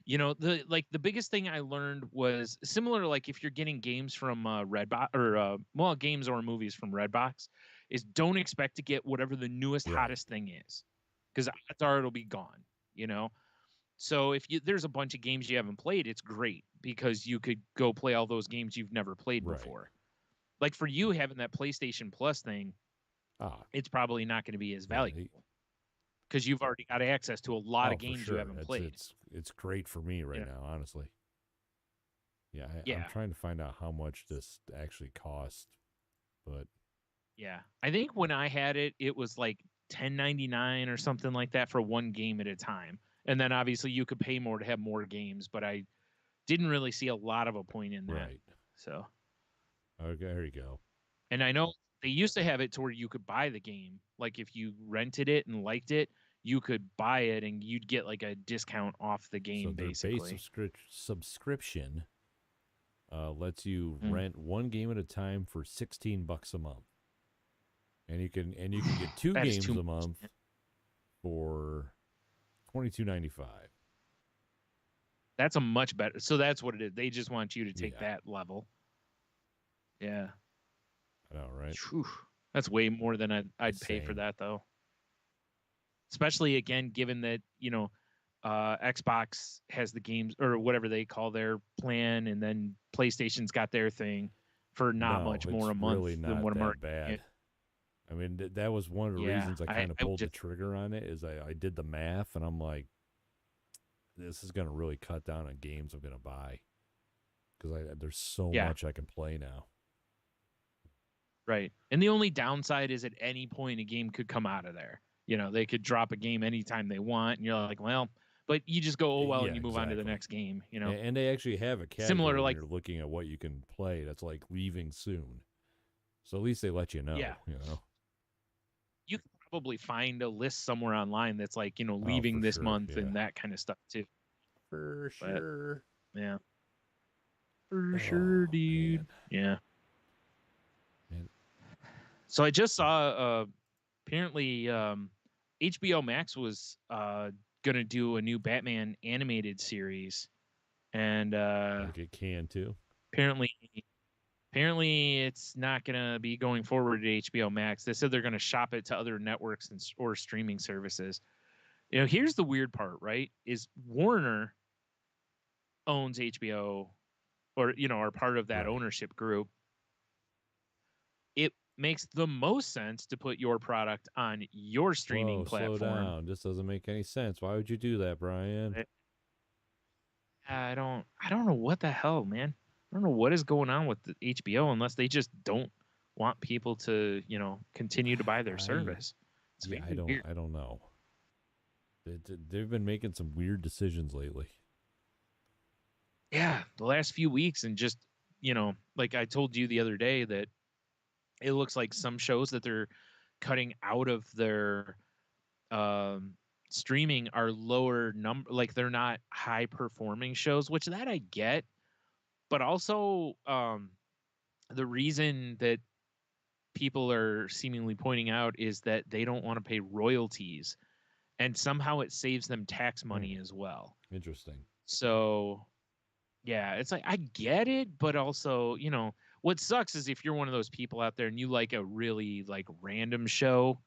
The biggest thing I learned was similar. Like if you're getting games from Redbox or games or movies from Redbox, is don't expect to get whatever the newest hottest thing is, because odds are it'll be gone. So if there's a bunch of games you haven't played, it's great because you could go play all those games you've never played before. Like for you having that PlayStation Plus thing, it's probably not going to be as valuable because you've already got access to a lot of games you haven't played. It's great for me right now, honestly. Yeah, I'm trying to find out how much this actually costs, but I think when I had it, it was like $10.99 or something like that for one game at a time, and then obviously you could pay more to have more games, but I didn't really see a lot of a point in that. Right. So, okay, there you go. And I know they used to have it to where you could buy the game. Like if you rented it and liked it, you could buy it and you'd get like a discount off the game. So basically, base subscription lets you rent one game at a time for $16 a month, and you can get two games a month for $22.95. That's a much better. So that's what it is. They just want you to take that level. Yeah. I know, right? Whew. That's way more than I'd pay for Insane. that though. Especially again, given that Xbox has the games or whatever they call their plan, and then PlayStation's got their thing for not No, much more it's a month really than what not I'm that already bad. getting. I mean, that was one of the Yeah, reasons I kind of I would pulled the just trigger on it. Is I did the math, and I'm like, this is going to really cut down on games I'm going to buy because there's so yeah, much I can play now. right. And the only downside is at any point a game could come out of there. They could drop a game anytime they want, and you're like, well, but you just go, oh well, Yeah, and you move on to the exactly. next game. And they actually have a Similar category to when like, you're looking at what you can play that's like leaving soon. So at least they let you yeah, know, you know. you could probably find a list somewhere online that's like, Oh, leaving for this sure. month Yeah. and that kind of stuff too. For But sure. yeah, for sure, Oh, dude. man. Yeah. Man. So I just saw apparently HBO Max was gonna do a new Batman animated series, and Like it can too. apparently it's not gonna be going forward to HBO Max. They said they're gonna shop it to other networks or streaming services. Here's the weird part, right? Is Warner owns HBO, or are part of that Right. ownership group. It makes the most sense to put your product on your streaming Whoa, slow platform. down. This doesn't make any sense. Why would you do that, Brian? I don't know what the hell, man. I don't know what is going on with the HBO unless they just don't want people to, continue to buy their service. It's Yeah, very weird. I don't know. They've been making some weird decisions lately. Yeah, the last few weeks, and just, like I told you the other day, that it looks like some shows that they're cutting out of their um streaming are lower number, like they're not high performing shows, which that I get. But also the reason that people are seemingly pointing out is that they don't want to pay royalties, and somehow it saves them tax money as well. Interesting. So yeah, it's like I get it, but also, what sucks is if you're one of those people out there and you like a really like random show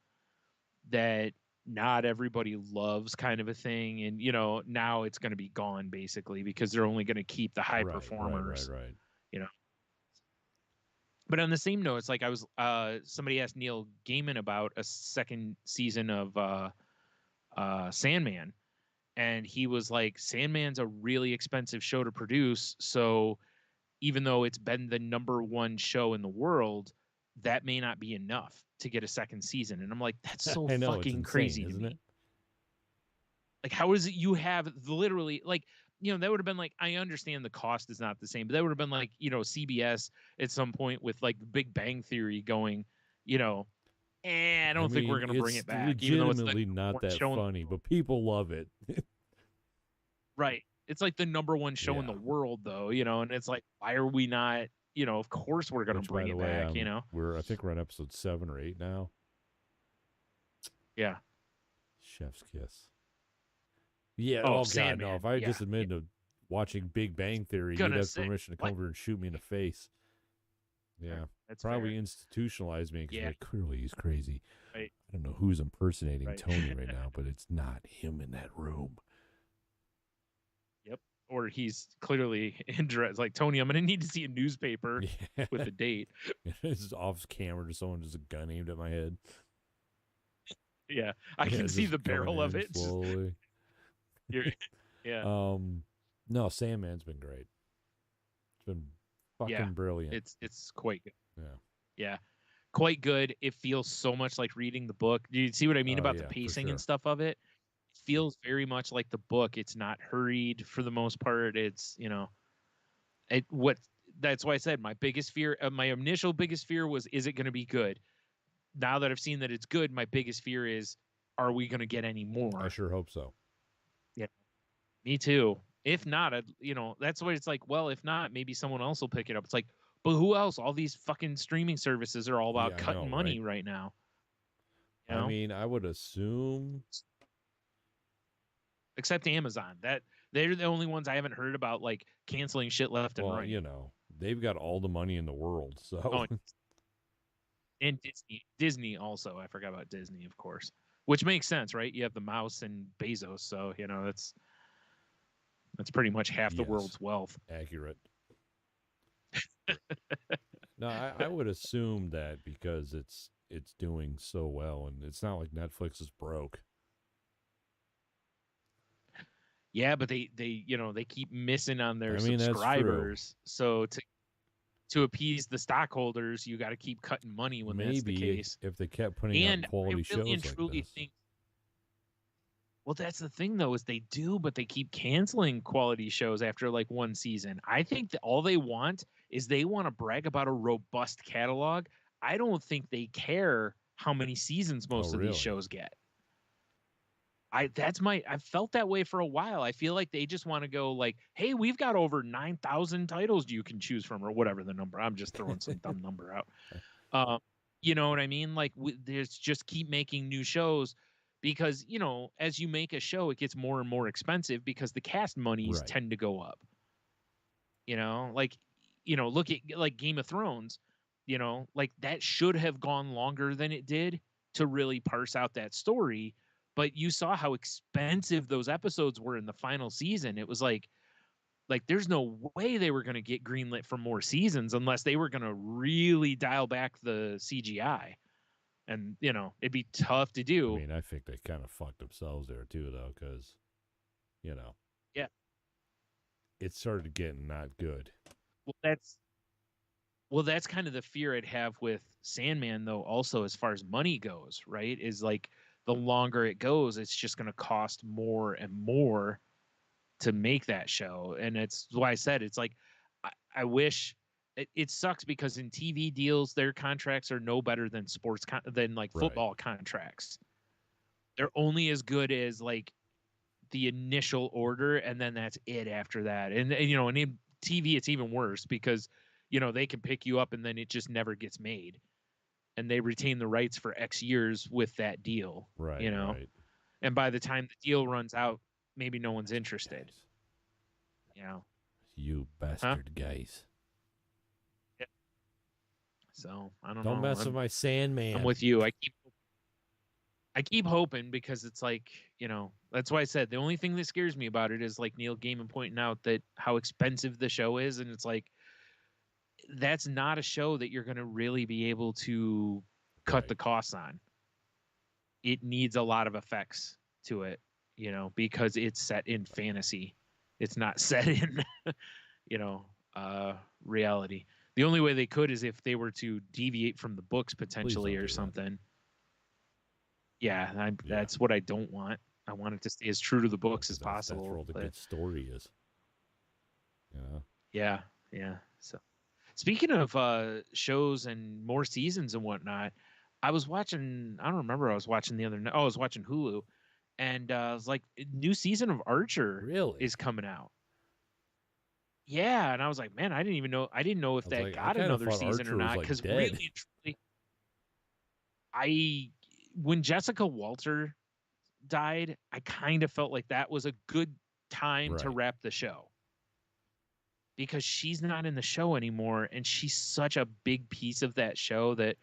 that not everybody loves, kind of a thing, and now it's going to be gone basically because they're only going to keep the high performers, Right. you know. But on the same note, it's like I was somebody asked Neil Gaiman about a second season of Sandman, and he was like, Sandman's a really expensive show to produce, so even though it's been the number one show in the world, that may not be enough to get a second season. And I'm like, that's so I know, it's fucking insane, crazy to isn't me. it? Like, how is it you have literally, like, that would have been like, I understand the cost is not the same, but that would have been like, CBS at some point with like the Big Bang Theory going, I don't think we're mean, going to bring it's it back, even though it's the legitimately number not one that show funny, but people love it. right. It's like the number one show in the Yeah. world, though, and it's like, why are we not, of course we're going to Which, by bring the it way, back, I think we're on episode 7 or 8 now. Yeah. Chef's kiss. Yeah. Oh, Oh God, Sandman. no! If I Yeah. just admitted to watching Big Bang Theory, Gonna you'd have say, permission to come what? over and shoot me in the face. Yeah. That's Probably fair. institutionalize me because Yeah. like, clearly he's crazy. Right. I don't know who's impersonating Right. Tony right now, but it's not him in that room. Yep. Or he's clearly indirect. Like, Tony, I'm gonna need to see a newspaper Yeah. with the date. This is off camera to someone just a gun aimed at my head. Yeah, I can see just the barrel coming of in it. slowly. Yeah. No, Sandman's been great. It's been fucking brilliant. It's quite good. Yeah. Yeah, quite good. It feels so much like reading the book. Do you see what I mean Oh, about the yeah, for pacing sure. and stuff of it? It feels very much like the book. It's not hurried for the most part. It's that's why I said my biggest fear, my initial biggest fear was, is it going to be good? Now that I've seen that it's good, my biggest fear is, are we going to get any more? I sure hope so. Yeah, me too. If not, that's why it's like, well, if not, maybe someone else will pick it up. It's like, but who else? All these fucking streaming services are all about Yeah, I cutting know, money right now. I mean, I would assume, except Amazon, that they're the only ones I haven't heard about like canceling shit left and right. they've got all the money in the world, so And Disney also. I forgot about Disney, of course, which makes sense, right? You have the mouse and Bezos, so that's pretty much half the Yes, world's wealth. accurate. No, I would assume that because it's doing so well, and it's not like Netflix is broke. Yeah, but they keep missing on their I mean, that's true. subscribers. So to appease the stockholders, you got to keep cutting money when that's the Maybe case. if they kept putting out And I quality really and shows like truly this. think, well, that's the thing though, is they do, but they keep canceling quality shows after like one season. I think that all they want is they want to brag about a robust catalog. I don't think they care how many seasons Oh, most of these really? shows get. I've felt that way for a while. I feel like they just want to go like, hey, we've got over 9,000 titles you can choose from, or whatever the number. I'm just throwing some dumb number out. Um, you know what I mean? Like, there's just keep making new shows because as you make a show, it gets more and more expensive because the cast monies Right. tend to go up. Like, look at like Game of Thrones. Like that should have gone longer than it did to really parse out that story. But you saw how expensive those episodes were in the final season. It was like there's no way they were going to get greenlit for more seasons unless they were going to really dial back the CGI. And it'd be tough to I do. mean, I think they kind of fucked themselves there too, though, because Yeah. it started getting not good. Well, that's kind of the fear I'd have with Sandman, though. Also, as far as money goes, right, is like the longer it goes, it's just going to cost more and more to make that show. And it's why I said it's like I wish it sucks because in TV deals, their contracts are no better than than like Right. football contracts. They're only as good as like the initial order, and then that's it after that. And in TV, it's even worse because they can pick you up and then it just never gets made, and they retain the rights for X years with that deal. Right. Right. And by the time the deal runs out, maybe no one's interested. Guys. Huh? You bastard guys. Yeah. So I don't Don't know. mess with my Sandman. I'm with you. I keep hoping because it's like, that's why I said the only thing that scares me about it is like Neil Gaiman pointing out that how expensive the show is. And it's like, that's not a show that you're going to really be able to cut Right. the costs on. It needs a lot of effects to it, because it's set in fantasy. It's not set in, reality. The only way they could is if they were to deviate from the books potentially or something. Yeah, that's what I don't want. I want it to stay as true to the books as possible. That's where all the good story is. Yeah. So, speaking of shows and more seasons and whatnot, I was watching. I don't remember. I was watching the other night. Oh, I was watching Hulu, and I was like, new season of Archer is coming out. Yeah, and I was like, man, I didn't even know. I didn't know if that got another season or not. Because really, truly, when Jessica Walter died, I kind of felt like that was a good time to wrap the show. Because she's not in the show anymore, and she's such a big piece of that show that,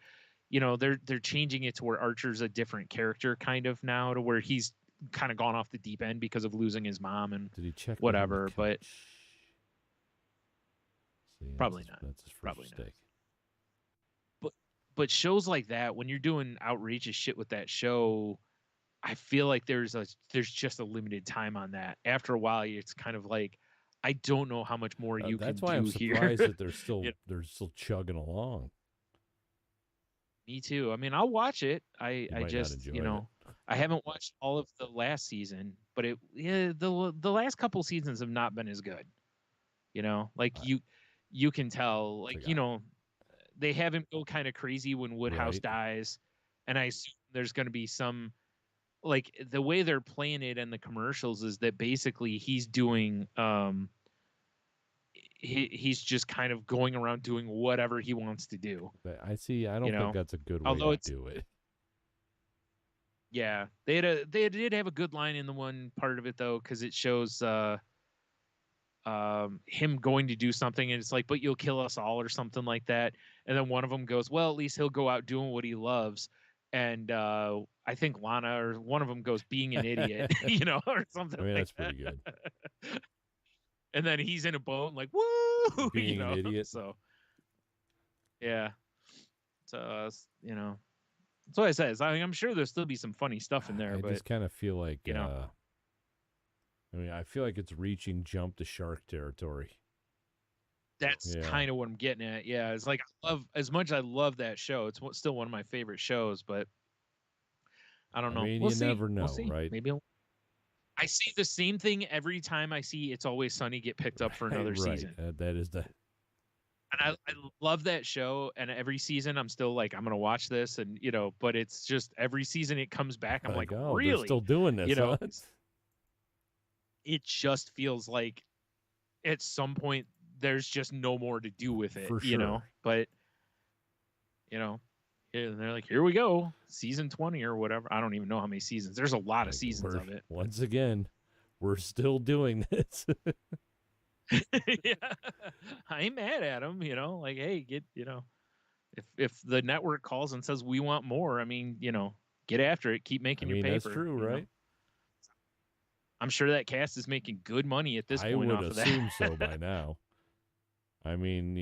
they're changing it to where Archer's a different character kind of now, to where he's kind of gone off the deep end because of losing his mom and did he check whatever. But probably not. That's his first mistake. But shows like that, when you're doing outrageous shit with that show, I feel like there's just a limited time on that. After a while, it's kind of like, I don't know how much more you can do here. That's why I'm surprised that they're still chugging along. Me too. I mean, I'll watch it. I just, it. I haven't watched all of the last season, but the last couple seasons have not been as good. Like you can tell, like, they have him go kind of crazy when Woodhouse dies, and I assume there's going to be some, like, the way they're playing it in the commercials is that basically he's doing he's just kind of going around doing whatever he wants to do. I see. I don't think that's a good way to do it. Yeah, they did have a good line in the one part of it though, because it shows him going to do something, and it's like, but you'll kill us all or something like that. And then one of them goes, well, at least he'll go out doing what he loves. And I think Lana or one of them goes, being an idiot, or something. I mean, like that's pretty good. And then he's in a boat, like, woo, Being an idiot. So, yeah. So, that's what I said. I'm sure there'll still be some funny stuff in there. I but just kind of feel like, I feel like it's reaching jump the shark territory. That's kind of what I'm getting at. Yeah, it's like, as much as I love that show, it's still one of my favorite shows. But I don't know. I mean, we'll you see. never know, we'll see. right? Maybe I see the same thing every time I see It's Always Sunny get picked up for another season. That is the. And I love that show, and every season I'm still like, I'm gonna watch this, and but it's just every season it comes back. I'm like, oh, really? they're still doing this? Huh? It just feels like at some point there's just no more to do with it, For sure. But they're like, here we go, season 20 or whatever. I don't even know how many seasons. There's a lot of seasons of it. Once again, we're still doing this. Yeah, I ain't mad at them. Like, hey, get if the network calls and says we want more, I mean, get after it. Keep making your paper. That's true, right? I'm sure that cast is making good money at this point. I would off assume of that. so by now. I mean,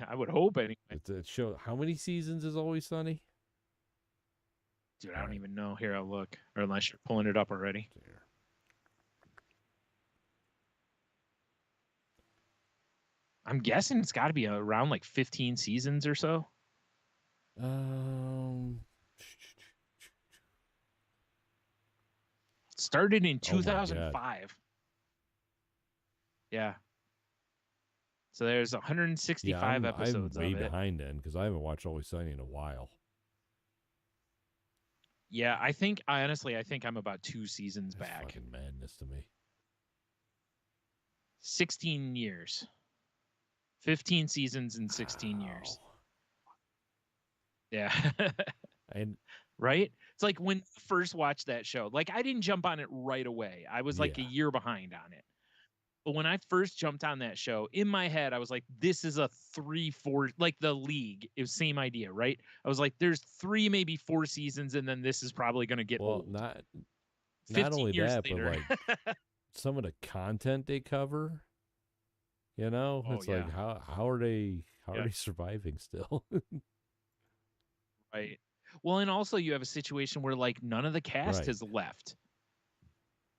I would hope anyway. It show how many seasons is Always Sunny? Dude, I don't even know. Here, I'll look. Or unless you're pulling it up already. I'm guessing it's got to be around like 15 seasons or so. Started in 2005. Yeah. So there's 165 episodes. I'm way behind then because I haven't watched Always Sunny in a while. Yeah, I honestly think I'm about 2 seasons back. Fucking madness to me. 16 years. 15 seasons in 16 years. Yeah. And right? It's like when I first watched that show, like I didn't jump on it right away. I was like a year behind on it. But when I first jumped on that show, in my head, I was like, this is a 3-4, like The League. It was same idea, right? I was like, there's 3, maybe 4 seasons, and then this is probably going to get old. Not only that, later. But like some of the content they cover, it's like, how are they surviving still? Right. Well, and also you have a situation where like none of the cast has left,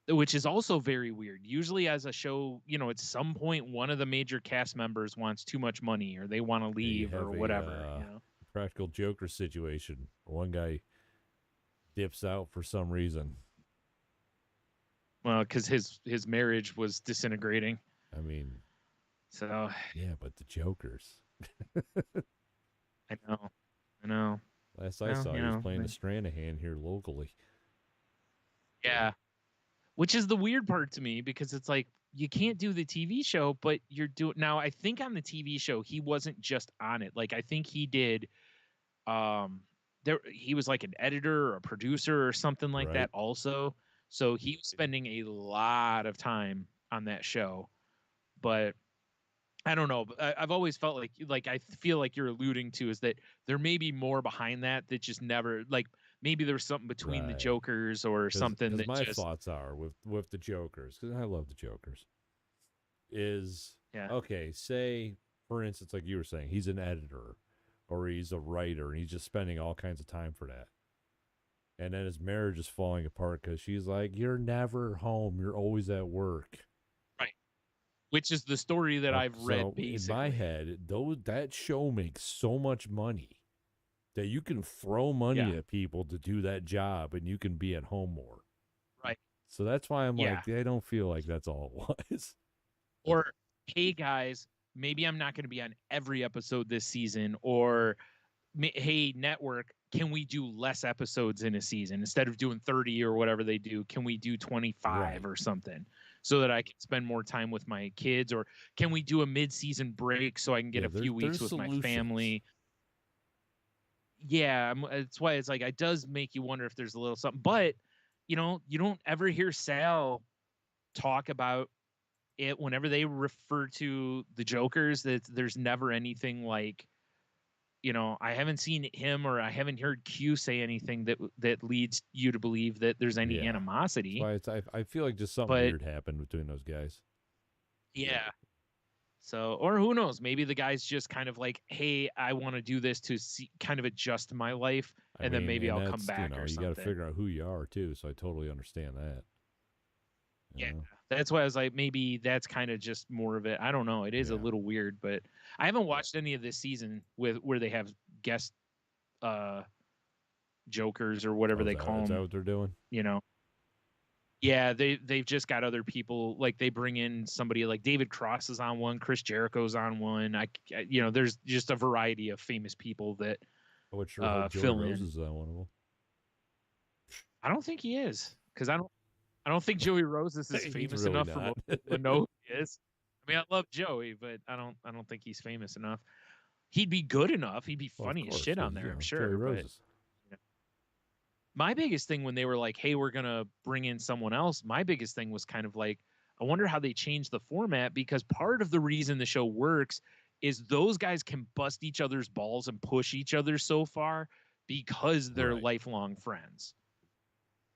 which is also very weird. Usually as a show, at some point, one of the major cast members wants too much money or they want to leave or whatever. Practical Joker situation. One guy dips out for some reason. Well, because his marriage was disintegrating. I mean, so yeah, but the Jokers. I know. Last I saw, he was playing the Stranahan here locally. Yeah. Which is the weird part to me because it's like you can't do the TV show, but you're doing now. I think on the TV show he wasn't just on it. Like I think he did. He was like an editor or a producer or something like that also. So he was spending a lot of time on that show. But I don't know. I've always felt like I feel like you're alluding to is that there may be more behind that just never like. Maybe there was something between the Jokers or something. That my thoughts are with the Jokers, because I love the Jokers, is okay, say, for instance, like you were saying, he's an editor or he's a writer and he's just spending all kinds of time for that. And then his marriage is falling apart because she's like, you're never home. You're always at work. Right. Which is the story that I've read, basically. In my head, that show makes so much money that you can throw money at people to do that job and you can be at home more. Right. So that's why I'm like, I don't feel like that's all it was. Or, hey, guys, maybe I'm not going to be on every episode this season. Or, hey, network, can we do less episodes in a season? Instead of doing 30 or whatever they do, can we do 25 or something so that I can spend more time with my kids? Or can we do a mid-season break so I can get a few weeks with my family? Yeah, it's why it's like it does make you wonder if there's a little something. But, you don't ever hear Sal talk about whenever they refer to the Jokers, that there's never anything like, I haven't seen him or I haven't heard Q say anything that leads you to believe that there's any Yeah. animosity. That's why I feel like just something But weird happened between those guys. yeah. So, or who knows? Maybe the guy's just kind of like, hey, I want to do this to kind of adjust my life, and then maybe I'll come back or you something. got to figure out who you are too. So I totally understand that. Yeah, that's why I was like, maybe that's kind of just more of it. I don't know. It is a little weird, but I haven't watched any of this season where they have guest jokers or whatever they call them. Is that what they're doing? Yeah, they've just got other people, like they bring in somebody like David Cross is on one, Chris Jericho's on one. There's just a variety of famous people that Joey Rose is on one of them. I don't think he is, because I don't think Joey Rose is famous enough for most people to know who he is. I mean, I love Joey, but I don't think he's famous enough. He'd be good enough. He'd be funny as shit on there, I'm sure. Joey Rose. My biggest thing when they were like, hey, we're going to bring in someone else, my biggest thing was kind of like, I wonder how they changed the format, because part of the reason the show works is those guys can bust each other's balls and push each other so far because they're lifelong friends.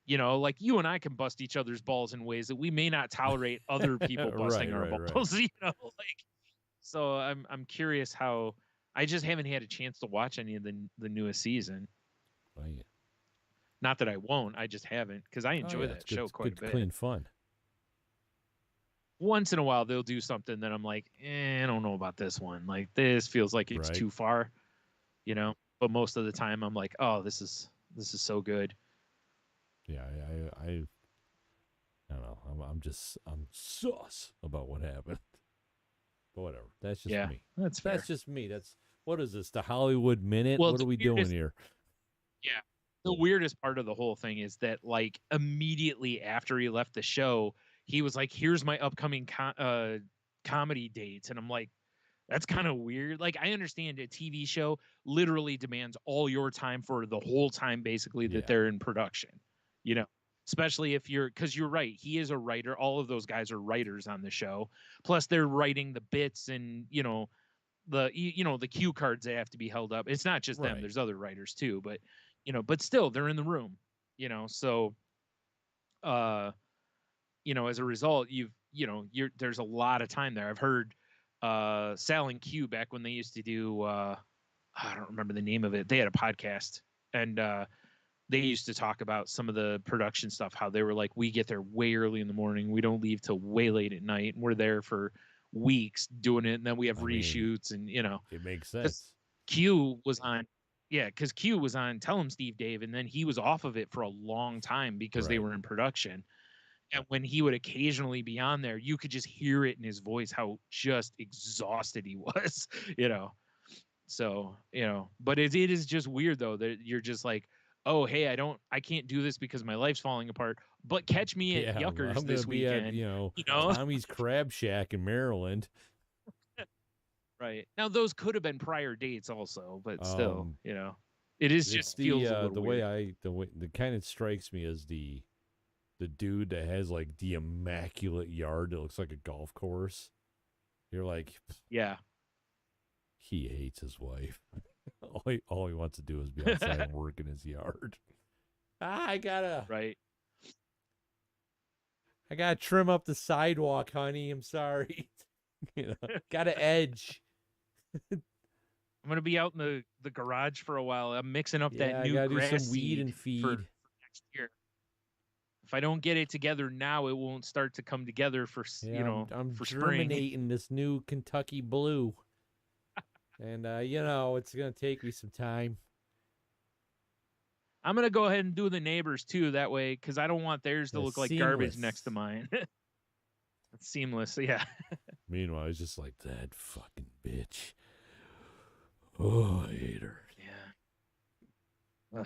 Like you and I can bust each other's balls in ways that we may not tolerate other people busting our balls. So I'm curious how. I just haven't had a chance to watch any of the newest season. Right. Not that I won't. I just haven't, because I enjoy that show quite a bit. Clean fun. Once in a while, they'll do something that I'm like, I don't know about this one. Like, this feels like it's too far, But most of the time, I'm like, oh, this is so good. Yeah, I don't know. I'm sus about what happened. But whatever. That's just me. That's just me. What is this? The Hollywood Minute? What are we doing here? Yeah. The weirdest part of the whole thing is that, like, immediately after he left the show, he was like, here's my upcoming comedy dates. And I'm like, that's kind of weird. Like, I understand a TV show literally demands all your time for the whole time, basically, that they're in production, especially if because you're right. He is a writer. All of those guys are writers on the show. Plus they're writing the bits and, the cue cards that have to be held up. It's not just them. There's other writers too, but still they're in the room, so, as a result, there's a lot of time there. I've heard, Sal and Q back when they used to do, I don't remember the name of it. They had a podcast, and, they used to talk about some of the production stuff, how they were like, we get there way early in the morning. We don't leave till way late at night. And we're there for weeks doing it. And then we have reshoots and, it makes sense. Q was on. Yeah, because Q was on Tell 'Em Steve Dave, and then he was off of it for a long time because they were in production. And when he would occasionally be on there, you could just hear it in his voice how just exhausted he was, So, but it is just weird though that you're just like, oh, hey, I can't do this because my life's falling apart. But catch me at Yuckers this weekend. At, Tommy's Crab Shack in Maryland. Right. Now those could have been prior dates also, but still, it is just feels a little weird. The way that kind of strikes me as the dude that has like the immaculate yard that looks like a golf course. You're like, yeah, he hates his wife. all he wants to do is be outside and work in his yard. I gotta trim up the sidewalk, honey. I'm sorry. Gotta edge. I'm gonna be out in the garage for a while. I'm mixing up that new grass do some weed and feed for next year. If I don't get it together now, it won't start to come together for I'm for germinating spring. This new Kentucky blue, and it's gonna take me some time. I'm gonna go ahead and do the neighbors too, that way, because I don't want theirs to look like garbage next to mine. It's seamless, yeah. Meanwhile, I was just like, that fucking bitch. Oh, I hate her. Yeah.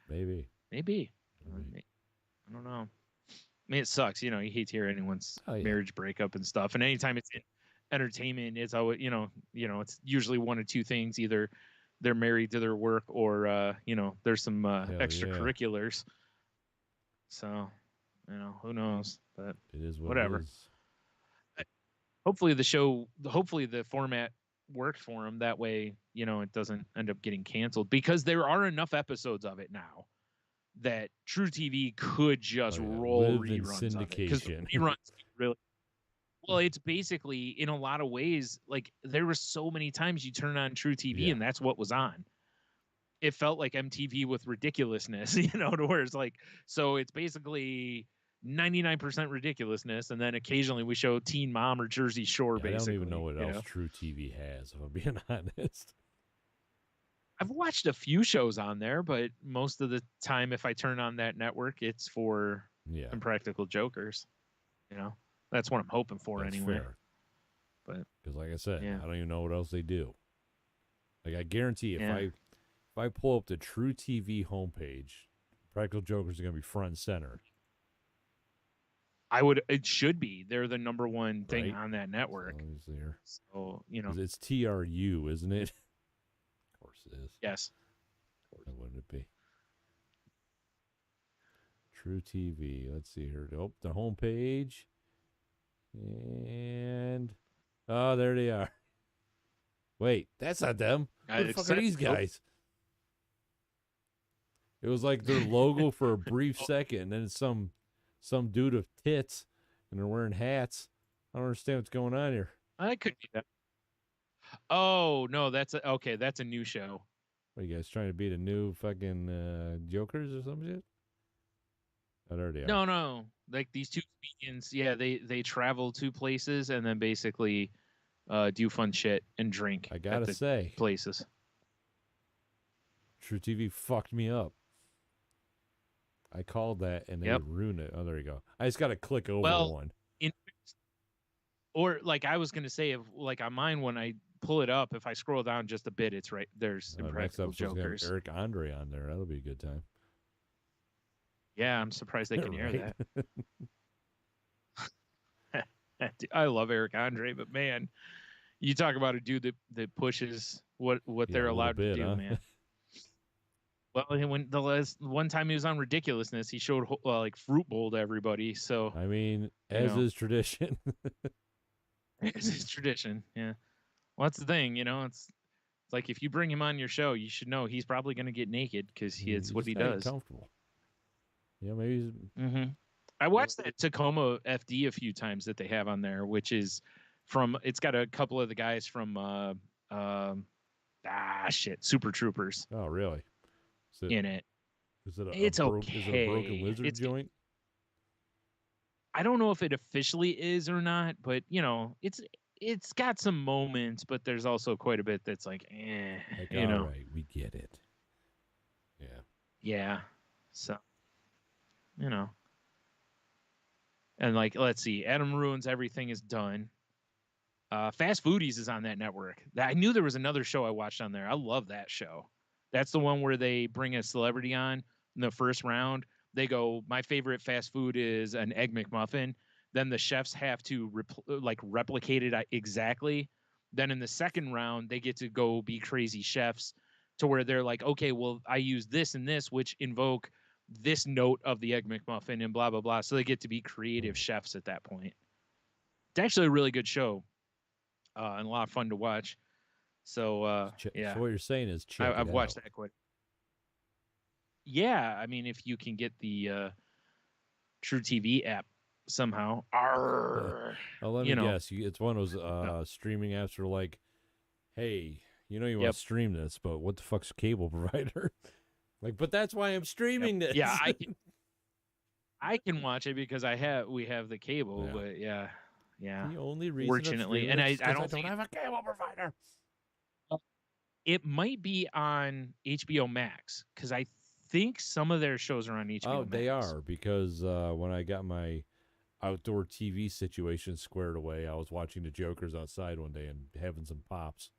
Maybe. I don't know. I mean, it sucks. You hate to hear anyone's marriage breakup and stuff. And anytime it's in entertainment, it's always, it's usually one of two things. Either they're married to their work or, there's some extracurriculars. So, who knows? But it is whatever. It is. hopefully the format worked for them. That way, it doesn't end up getting canceled, because there are enough episodes of it now that True TV could just roll live in reruns of it, because syndication. reruns really. Well, it's basically, in a lot of ways, like, there were so many times you turn on True TV and that's what was on. It felt like MTV with ridiculousness, to where it's like, so it's basically 99% ridiculousness, and then occasionally we show Teen Mom or Jersey Shore. I Basically, don't even know what else True TV has, if I'm being honest. I've watched a few shows on there, but most of the time, if I turn on that network, it's for Impractical Jokers. That's what I'm hoping for. That's anyway. Fair. But because, like I said, I don't even know what else they do. Like, I guarantee if I pull up the True TV homepage, Practical Jokers are going to be front and center. It should be. They're the number one thing on that network. So, it's TRU, isn't it? Of course it is. Yes. Why wouldn't it be? True TV. Let's see here. Oh, the homepage. And there they are. Wait, that's not them. What the fuck are these guys? It was like their logo for a brief second, and then it's some dude with tits, and they're wearing hats. I don't understand what's going on here. I could be that. Oh no, that's a new show. What are you guys trying to be the new fucking Jokers or some shit? Oh, there they are. No. Like, these two comedians, they travel to places and then basically do fun shit and drink. I gotta say, places. True TV fucked me up. I called that and they ruined it. Oh, there you go. I just gotta click over one. Or, like, I was gonna say, if, like, on mine, when I pull it up, if I scroll down just a bit, it's right there's Impractical Jokers. Have Eric Andre on there. That'll be a good time. Yeah, I'm surprised they can hear that. I love Eric Andre, but man, you talk about a dude that pushes what they're allowed to do, man. Well, when one time he was on Ridiculousness, he showed like Fruit Bowl to everybody. So, I mean, as is tradition. As is tradition, yeah. Well, that's the thing, it's like, if you bring him on your show, you should know he's probably going to get naked, because it's what he does. Comfortable. Yeah, maybe. I watched that Tacoma FD a few times that they have on there, which is it's got a couple of the guys from Super Troopers. Oh, really? In it. Is it it's okay. Is it a Broken Lizard joint? I don't know if it officially is or not, but it's got some moments, but there's also quite a bit that's like, all right, we get it. Yeah. Yeah. So, and, like, let's see, Adam Ruins Everything is done. Fast Foodies is on that network. I knew there was another show I watched on there. I love that show. That's the one where they bring a celebrity on in the first round. They go, my favorite fast food is an Egg McMuffin. Then the chefs have to replicate it exactly. Then in the second round, they get to go be crazy chefs, to where they're like, okay, well, I use this and this, which invoke this note of the Egg McMuffin and blah, blah, blah. So they get to be creative chefs at that point. It's actually a really good show and a lot of fun to watch. So, yeah. So what you're saying is I've watched that quite. Yeah, I mean, if you can get the True TV app somehow. Well, let me guess. It's one of those streaming apps where, like, hey, you want to stream this, but what the fuck's cable provider? Like, but that's why I'm streaming this. Yeah, I can watch it because we have the cable, but yeah. The only reason, fortunately, and I don't have a cable provider. It might be on HBO Max, because I think some of their shows are on HBO Max. Oh, they are, because when I got my outdoor TV situation squared away, I was watching the Jokers outside one day and having some pops.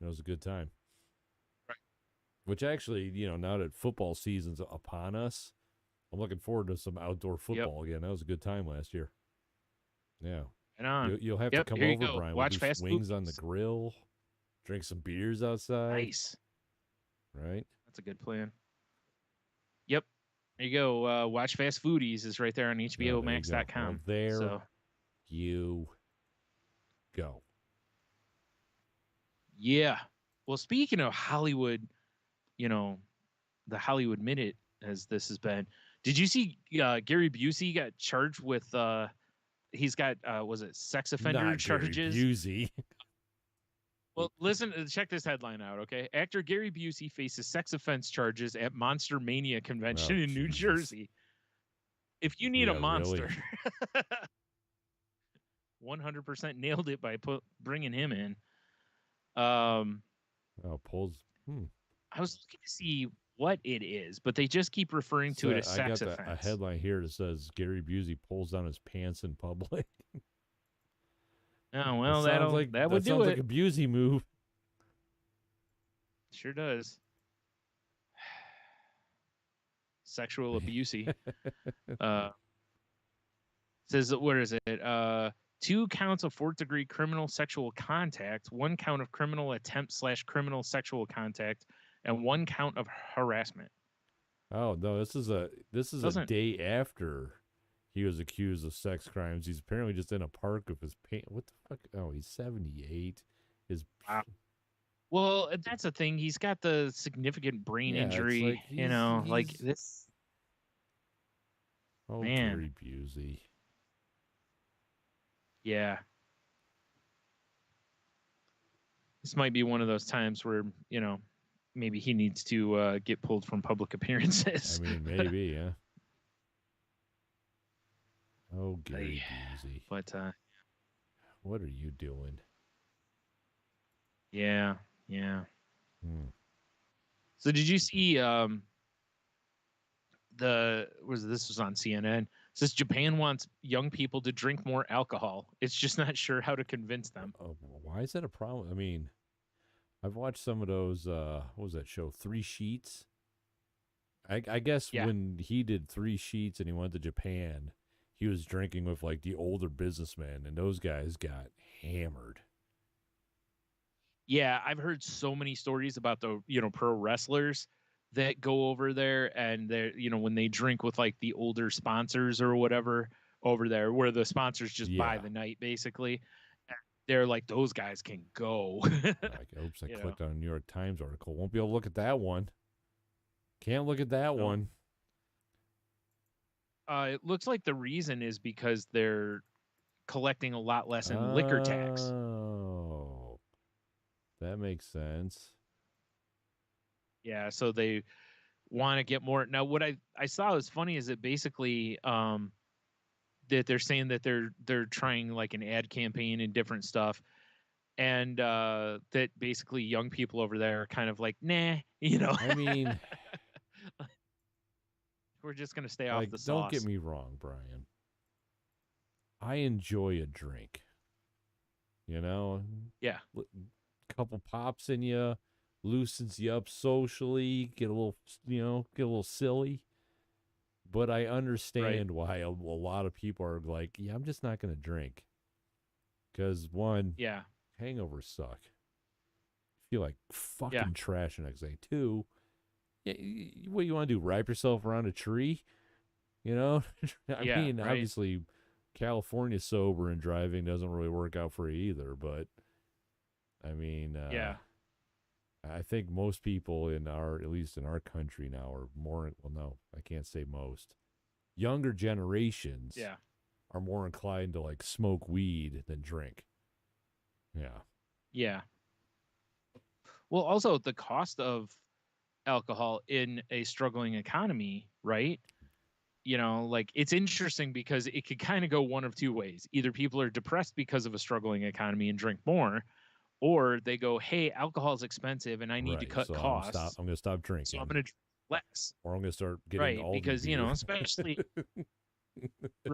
And it was a good time. Right. Which actually, now that football season's upon us, I'm looking forward to some outdoor football again. That was a good time last year. Yeah. You'll have to come over, Brian. Watch we'll do fast wings on the grill. Drink some beers outside. Nice. Right? That's a good plan. Yep. There you go. Watch Fast Foodies is right there on HBOMax.com. Well, you Go. Yeah. Well, speaking of Hollywood, you know, the Hollywood Minute, as this has been. Did you see Gary Busey got charged with? He's got was it sex offender Not Gary charges? Busey. Well, listen, check this headline out, okay? Actor Gary Busey faces sex offense charges at Monster Mania convention Oh, in New Jesus. Jersey. If you need a Yeah, really. monster, 100% nailed it by bringing him in. Oh, pulls. I was looking to see what it is, but they just keep referring to it as I got sex a offense. headline here that says Gary Busey pulls down his pants in public. Oh well, that would do sounds it. like a Busey move. Sure does. Sexual abusey. Says, what is it? 2 counts of 4th degree criminal sexual contact, 1 count of criminal attempt / criminal sexual contact, and 1 count of harassment. Oh no, this is a day after he was accused of sex crimes. He's apparently just in a park with his pants. What the fuck? Oh, he's 78. His Well, that's the thing. He's got the significant brain injury. Like like this. Oh, man. Gary Busey. Yeah. This might be one of those times where, maybe he needs to get pulled from public appearances. I mean, maybe, yeah. Oh, Gary Busey. But what are you doing? Yeah. So did you see this was on CNN. It says Japan wants young people to drink more alcohol. It's just not sure how to convince them. Why is that a problem? I mean, I've watched some of those what was that show? 3 Sheets. I guess when he did 3 Sheets and he went to Japan, he was drinking with like the older businessmen, and those guys got hammered. Yeah, I've heard so many stories about the pro wrestlers that go over there, and they're when they drink with like the older sponsors or whatever over there, where the sponsors just buy the night basically. They're like, those guys can go. Like, oops, I clicked on a New York Times article. Won't be able to look at that one. Can't look at that one. It looks like the reason is because they're collecting a lot less in liquor tax. Oh, that makes sense. Yeah, so they want to get more. Now, what I saw was funny is that basically that they're saying that they're trying like an ad campaign and different stuff, and that basically young people over there are kind of like, nah, I mean, we're just gonna stay off the sauce. Don't get me wrong, Brian. I enjoy a drink. Yeah. Couple pops in you, loosens you up socially, get a little silly. But I understand why a lot of people are like, yeah, I'm just not going to drink. Because one, hangovers suck. Feel like fucking trash the next day. 2, what you want to do? Wrap yourself around a tree? I mean, obviously, California sober and driving doesn't really work out for you either. But I mean, I think most people at least in our country now are more, well, no, I can't say most. Younger generations are more inclined to like smoke weed than drink. Yeah. Yeah. Well, also the cost of alcohol in a struggling economy, right? Like it's interesting because it could kind of go one of 2 ways. Either people are depressed because of a struggling economy and drink more, or they go, hey, alcohol is expensive and I need to cut costs. I'm going to stop drinking. So I'm going to drink less. Or I'm going to start getting all because, beer. especially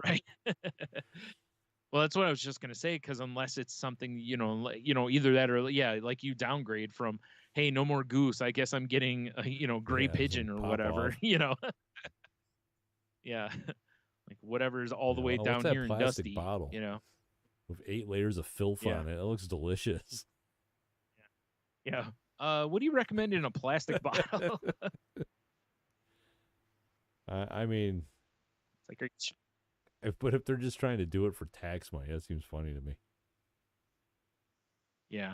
right. Well, that's what I was just going to say, because unless it's something, either that or, like you downgrade from, hey, no more goose. I guess I'm getting, gray pigeon or whatever, Yeah. Like whatever's all the way down here in dusty bottle, with 8 layers of filth on it. It looks delicious. Yeah. What do you recommend in a plastic bottle? I mean, it's like, if they're just trying to do it for tax money, that seems funny to me. Yeah.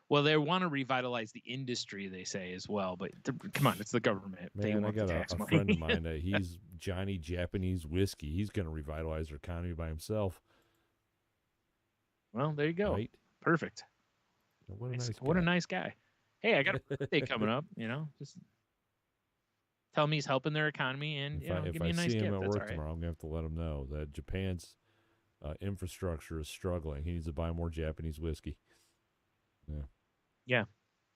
Well, they want to revitalize the industry, they say as well. But come on, it's the government. They Man, I want the got tax a money. friend of mine that he's Johnny Japanese Whiskey. He's going to revitalize our economy by himself. Well, there you go. Right? Perfect. What a nice guy. What a nice guy. Hey, I got a birthday coming up. Just tell me he's helping their economy, and give me a nice see him gift. at That's work all right. tomorrow, I'm going to have to let him know that Japan's infrastructure is struggling. He needs to buy more Japanese whiskey. Yeah. Yeah.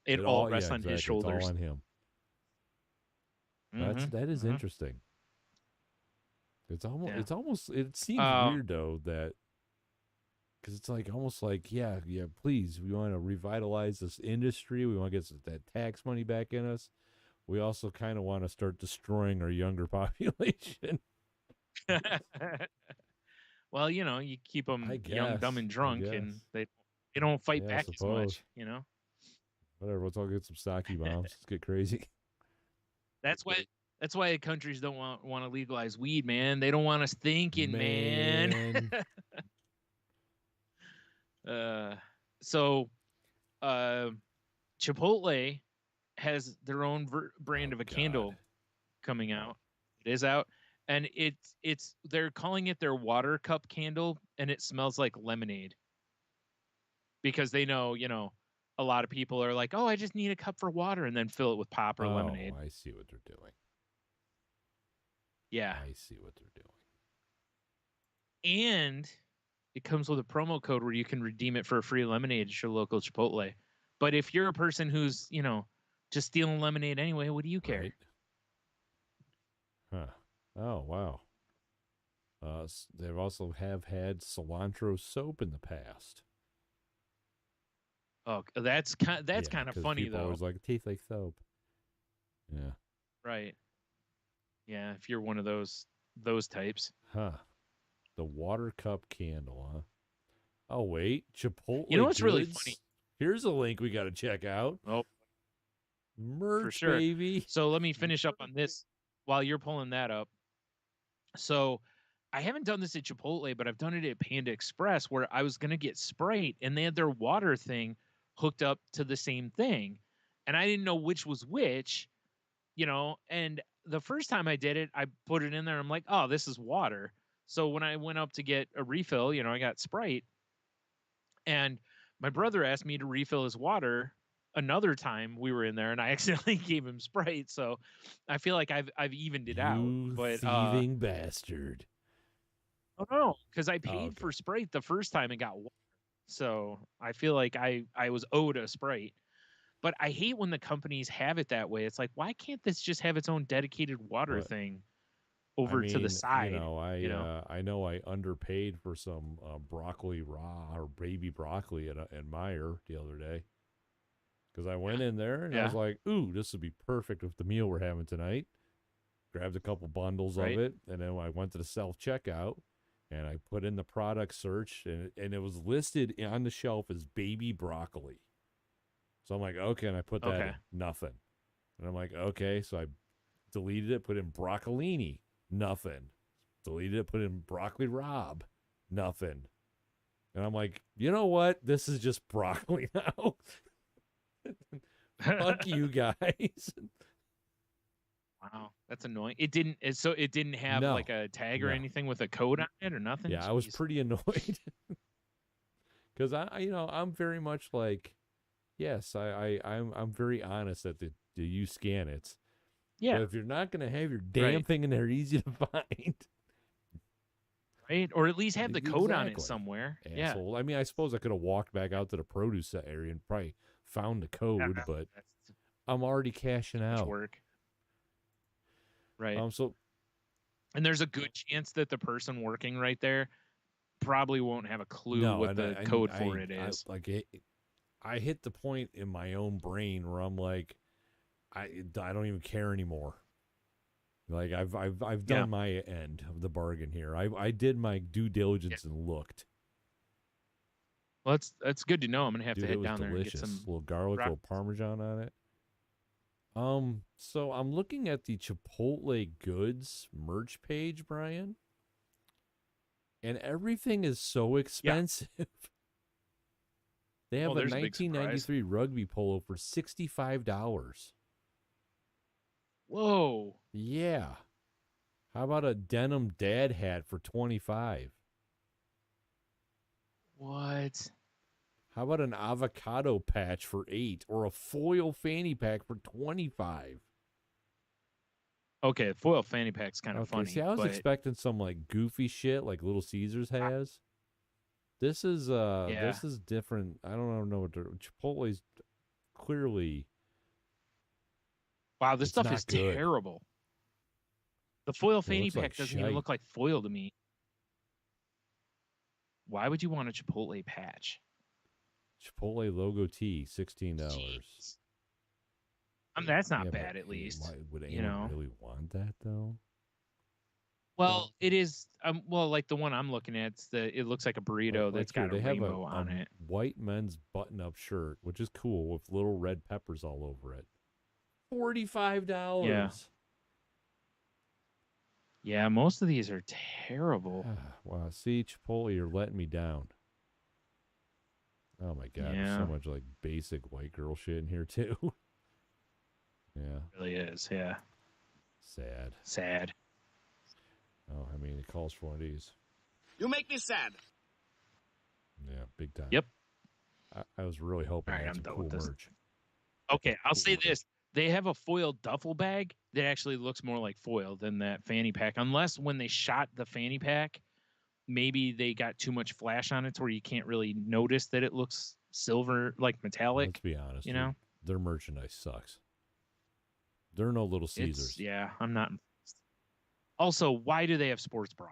It all rests on his shoulders. It's all on him. Mm-hmm. That is interesting. It seems weird though that because it's like almost like please, we want to revitalize this industry. We want to get that tax money back in us. We also kind of want to start destroying our younger population. Well, you keep them young, dumb, and drunk, and they don't fight back as much. Whatever. Let's all get some sake bombs. Let's get crazy. That's why countries don't want to legalize weed, man. They don't want us thinking, man. So, Chipotle has their own brand of a candle coming out. It is out, and they're calling it their water cup candle, and it smells like lemonade. Because they know, a lot of people are like, "Oh, I just need a cup for water," and then fill it with pop or lemonade. I see what they're doing. Yeah, I see what they're doing. And it comes with a promo code where you can redeem it for a free lemonade at your local Chipotle. But if you're a person who's, just stealing lemonade anyway, what do you care? Right. Huh. Oh, wow. They also have had cilantro soap in the past. Oh, that's kind of funny though. Always like, it tastes like soap. Yeah. Right. Yeah, if you're one of those types. Huh. The water cup candle, huh? Oh, wait. Chipotle You know what's goods? really funny? Here's a link we got to check out. Oh, merch, for sure. baby. So let me finish up on this while you're pulling that up. So I haven't done this at Chipotle, but I've done it at Panda Express where I was going to get Sprite and they had their water thing hooked up to the same thing. And I didn't know which was which, and the first time I did it, I put it in there. I'm like, oh, this is water. So when I went up to get a refill, I got Sprite. And my brother asked me to refill his water another time we were in there, and I accidentally gave him Sprite. So I feel like I've evened it out. But thieving bastard. Oh no, because I paid for Sprite the first time and got water. So I feel like I was owed a Sprite. But I hate when the companies have it that way. It's like, why can't this just have its own dedicated water thing over to the side? I know I underpaid for some broccoli raw or baby broccoli at Meijer the other day. Because I went in there and I was like, ooh, this would be perfect with the meal we're having tonight. Grabbed a couple bundles of it. And then I went to the self-checkout and I put in the product search and it was listed on the shelf as baby broccoli. So I'm like, okay, and I put that in. Nothing. And I'm like, okay, so I deleted it, put in broccolini. Nothing. Deleted it, put in broccoli Rob. Nothing. And I'm like, you know what? This is just broccoli now. Fuck you guys. Wow, that's annoying. It didn't have like a tag or anything with a code on it or nothing. Yeah, I was pretty annoyed because I'm very much like, yes, I'm very honest that you scan it. Yeah. But if you're not going to have your damn thing in there easy to find. Right. Or at least have the code on it somewhere. Asshole. Yeah. I mean, I suppose I could have walked back out to the produce area and probably found the code, but I'm already cashing out. Work. Right. And there's a good chance that the person working right there probably won't have a clue what the code for it is. I hit the point in my own brain where I'm like, I don't even care anymore. Like I've done my end of the bargain here. I did my due diligence and looked. Well, that's good to know. I'm gonna have to head down there and get some little garlic, little Parmesan on it. So I'm looking at the Chipotle Goods merch page, Brian, and everything is so expensive. They have a there's a big surprise. 1993 rugby polo for $65. Whoa. Yeah. How about a denim dad hat for 25? What? How about an avocado patch for 8 or a foil fanny pack for 25? Okay, foil fanny pack's kind of funny. See, I was expecting some like goofy shit like Little Caesars has. This is this is different. I don't know what Chipotle's clearly. Wow, this stuff is terrible. The foil fanny pack doesn't even look like foil to me. Why would you want a Chipotle patch? Chipotle logo tee, $16. That's not bad, at least. Why would anyone really want that though? Well, it is. Well, like the one I'm looking at, it looks like a burrito that's got a rainbow on it. White men's button-up shirt, which is cool, with little red peppers all over it. $45. Yeah. Yeah, most of these are terrible. Wow, see, Chipotle, you're letting me down. Oh my God, there's so much like basic white girl shit in here too. Yeah. It really is, yeah. Sad. Oh, I mean, it calls for one of these. You make me sad. Yeah, big time. Yep. I was really hoping I'm some done cool with this. merch. Okay, I'll say this. They have a foil duffel bag that actually looks more like foil than that fanny pack. Unless when they shot the fanny pack, maybe they got too much flash on it to where you can't really notice that it looks silver, like metallic. Let's be honest. Their merchandise sucks. There are no Little Caesars. I'm not. Also, why do they have sports bra?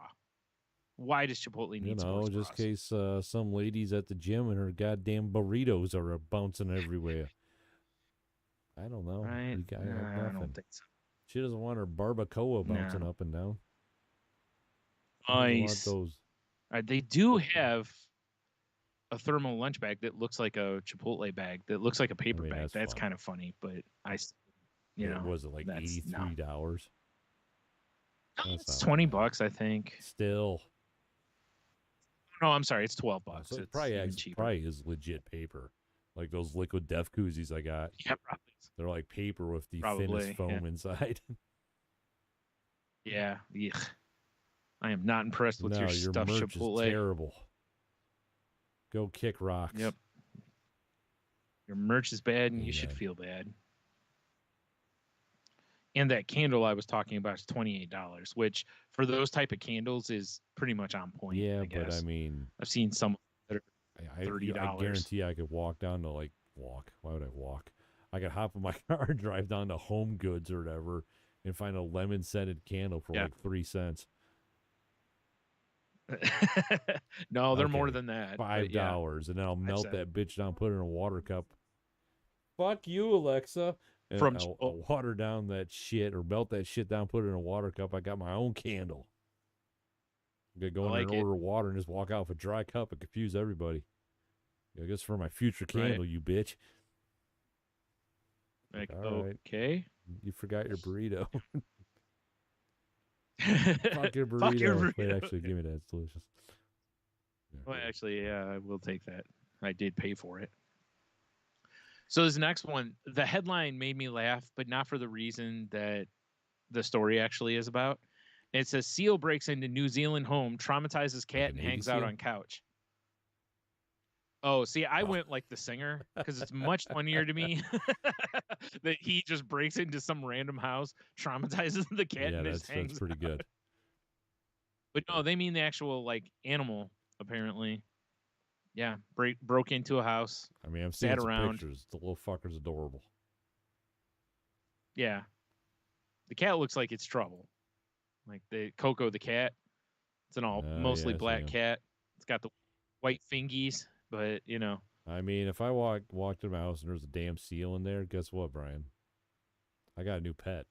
Why does Chipotle need sports bras? Just in case some ladies at the gym and her goddamn burritos are bouncing everywhere. I don't know. Right? I don't think so. She doesn't want her barbacoa bouncing up and down. Nice. They do have a thermal lunch bag that looks like a Chipotle bag, that looks like a paper bag. That's kind of funny, but was it like $83? It's $20, I think. Still. No, I'm sorry, it's $12. So it's probably is legit paper, like those liquid death koozies I got. Yeah, probably. They're like paper with the thinnest foam inside. Yeah. Ugh. I am not impressed with your stuff, merch Chipotle. Is terrible. Go kick rocks. Yep. Your merch is bad, and you should feel bad. And that candle I was talking about is $28, which for those type of candles is pretty much on point. Yeah, but I mean, I've seen some that are $30. I guarantee I could walk down to walk. Why would I walk? I could hop in my car and drive down to Home Goods or whatever and find a lemon scented candle for like 3 cents. No, they're more than that. $5, and then I'll melt that bitch down, put it in a water cup. Fuck you, Alexa. And I'll water down that shit or melt that shit down, put it in a water cup. I got my own candle. I'm going to go in there and order water and just walk out with a dry cup and confuse everybody. I guess for my future candle, you bitch. Like, okay. You forgot your burrito. Fuck your burrito. Fuck your burrito. Wait, actually, give me that. It's delicious. Yeah. Well, actually, yeah, I will take that. I did pay for it. So this next one, the headline made me laugh, but not for the reason that the story actually is about. It says, seal breaks into New Zealand home, traumatizes cat, and hangs out on couch. Oh, see, I went like the singer because it's much funnier to me that he just breaks into some random house, traumatizes the cat, and just hangs. That's pretty good. But no, they mean the actual animal, apparently. Yeah, broke into a house. I mean, I've seen some pictures. The little fucker's adorable. Yeah, the cat looks like it's trouble. Like the Coco the cat. It's an mostly black cat. It's got the white fingies. But, I mean, if I walked in my house and there's a damn seal in there, guess what, Brian? I got a new pet.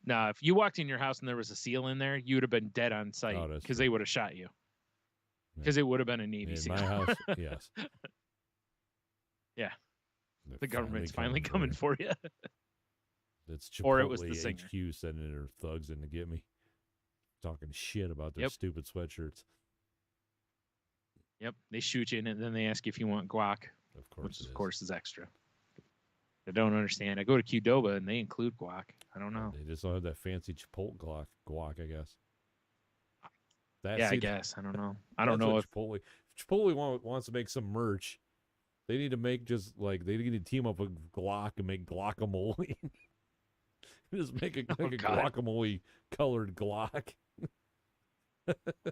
Nah, if you walked in your house and there was a seal in there, you would have been dead on sight because they would have shot you. Because it would have been a Navy seal. In my house, yes. Yeah. The government's finally coming for you. It's Chipotle or it was the singer. HQ sending their thugs in to get me. Talking shit about their stupid sweatshirts. Yep. They shoot you in it, and then they ask you if you want guac, Of course, which of course is extra. I don't understand. I go to Qdoba and they include guac. I don't know. They just don't have that fancy Chipotle guac, I guess. I guess. I don't know. I that's don't know what if Chipotle wants to make some merch. They need to make just like they need to team up with guac and make guacamole. Just make a guacamole colored guac.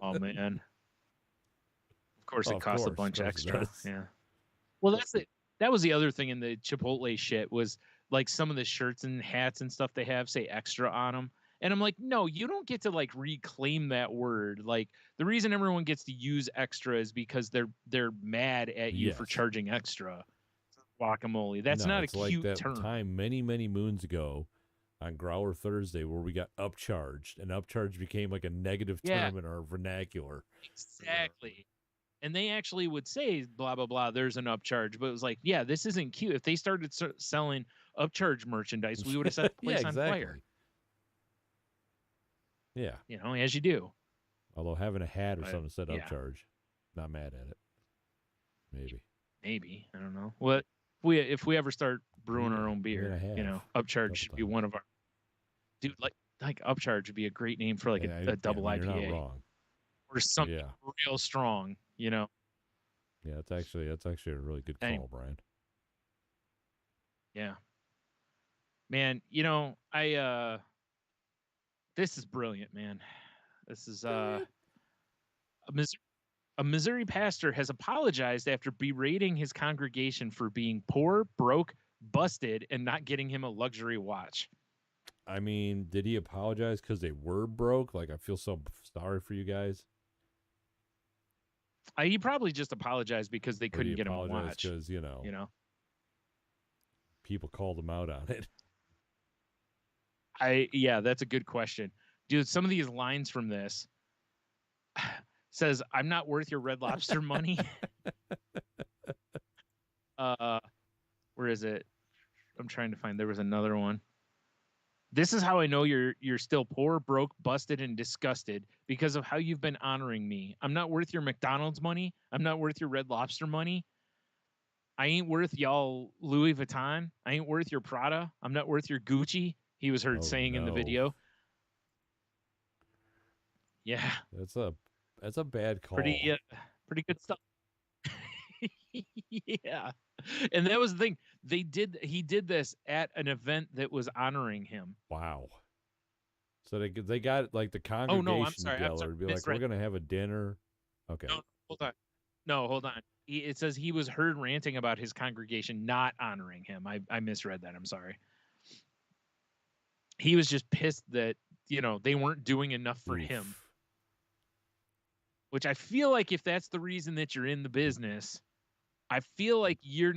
Oh man. Of course it costs a bunch extra. Yeah. Well, that's it. That was the other thing in the Chipotle shit was like some of the shirts and hats and stuff they have say extra on them. And I'm like, no, you don't get to like reclaim that word. Like the reason everyone gets to use extra is because they're mad at you for charging extra. Guacamole. That's not a cute like that term. Time many moons ago on Growler Thursday where we got upcharged, and upcharge became like a negative term in our vernacular. Exactly. And they actually would say blah blah blah. There's an upcharge, but it was like, yeah, this isn't cute. If they started selling upcharge merchandise, we would have set the place on fire. Yeah, you know, as you do. Although having a hat or something said upcharge, not mad at it. Maybe I don't know. What if we ever start brewing our own beer? You know, upcharge should be one of our. Dude, like upcharge would be a great name for like a double IPA. You're not wrong. Or something real strong, you know. Yeah, that's actually a really good call, Brian. Yeah. Man, you know, this is brilliant, man. This is a Missouri pastor has apologized after berating his congregation for being poor, broke, busted, and not getting him a luxury watch. I mean, did he apologize because they were broke? Like, I feel so sorry for you guys. He probably just apologized because they couldn't get him a watch. Because you know, people called him out on it. That's a good question, dude. Some of these lines from this says, "I'm not worth your Red Lobster money." Where is it? I'm trying to find. There was another one. This is how I know you're still poor, broke, busted, and disgusted because of how you've been honoring me. I'm not worth your McDonald's money. I'm not worth your Red Lobster money. I ain't worth y'all Louis Vuitton. I ain't worth your Prada. I'm not worth your Gucci. He was heard saying in the video. Yeah, that's a bad call. Pretty good stuff. Yeah, and that was the thing. He did this at an event that was honoring him. Wow. So they got like the congregation together to be like, we're gonna have a dinner. Okay. No, hold on. It says he was heard ranting about his congregation not honoring him. I misread that. I'm sorry. He was just pissed that, they weren't doing enough for him. Which I feel like if that's the reason that you're in the business, I feel like you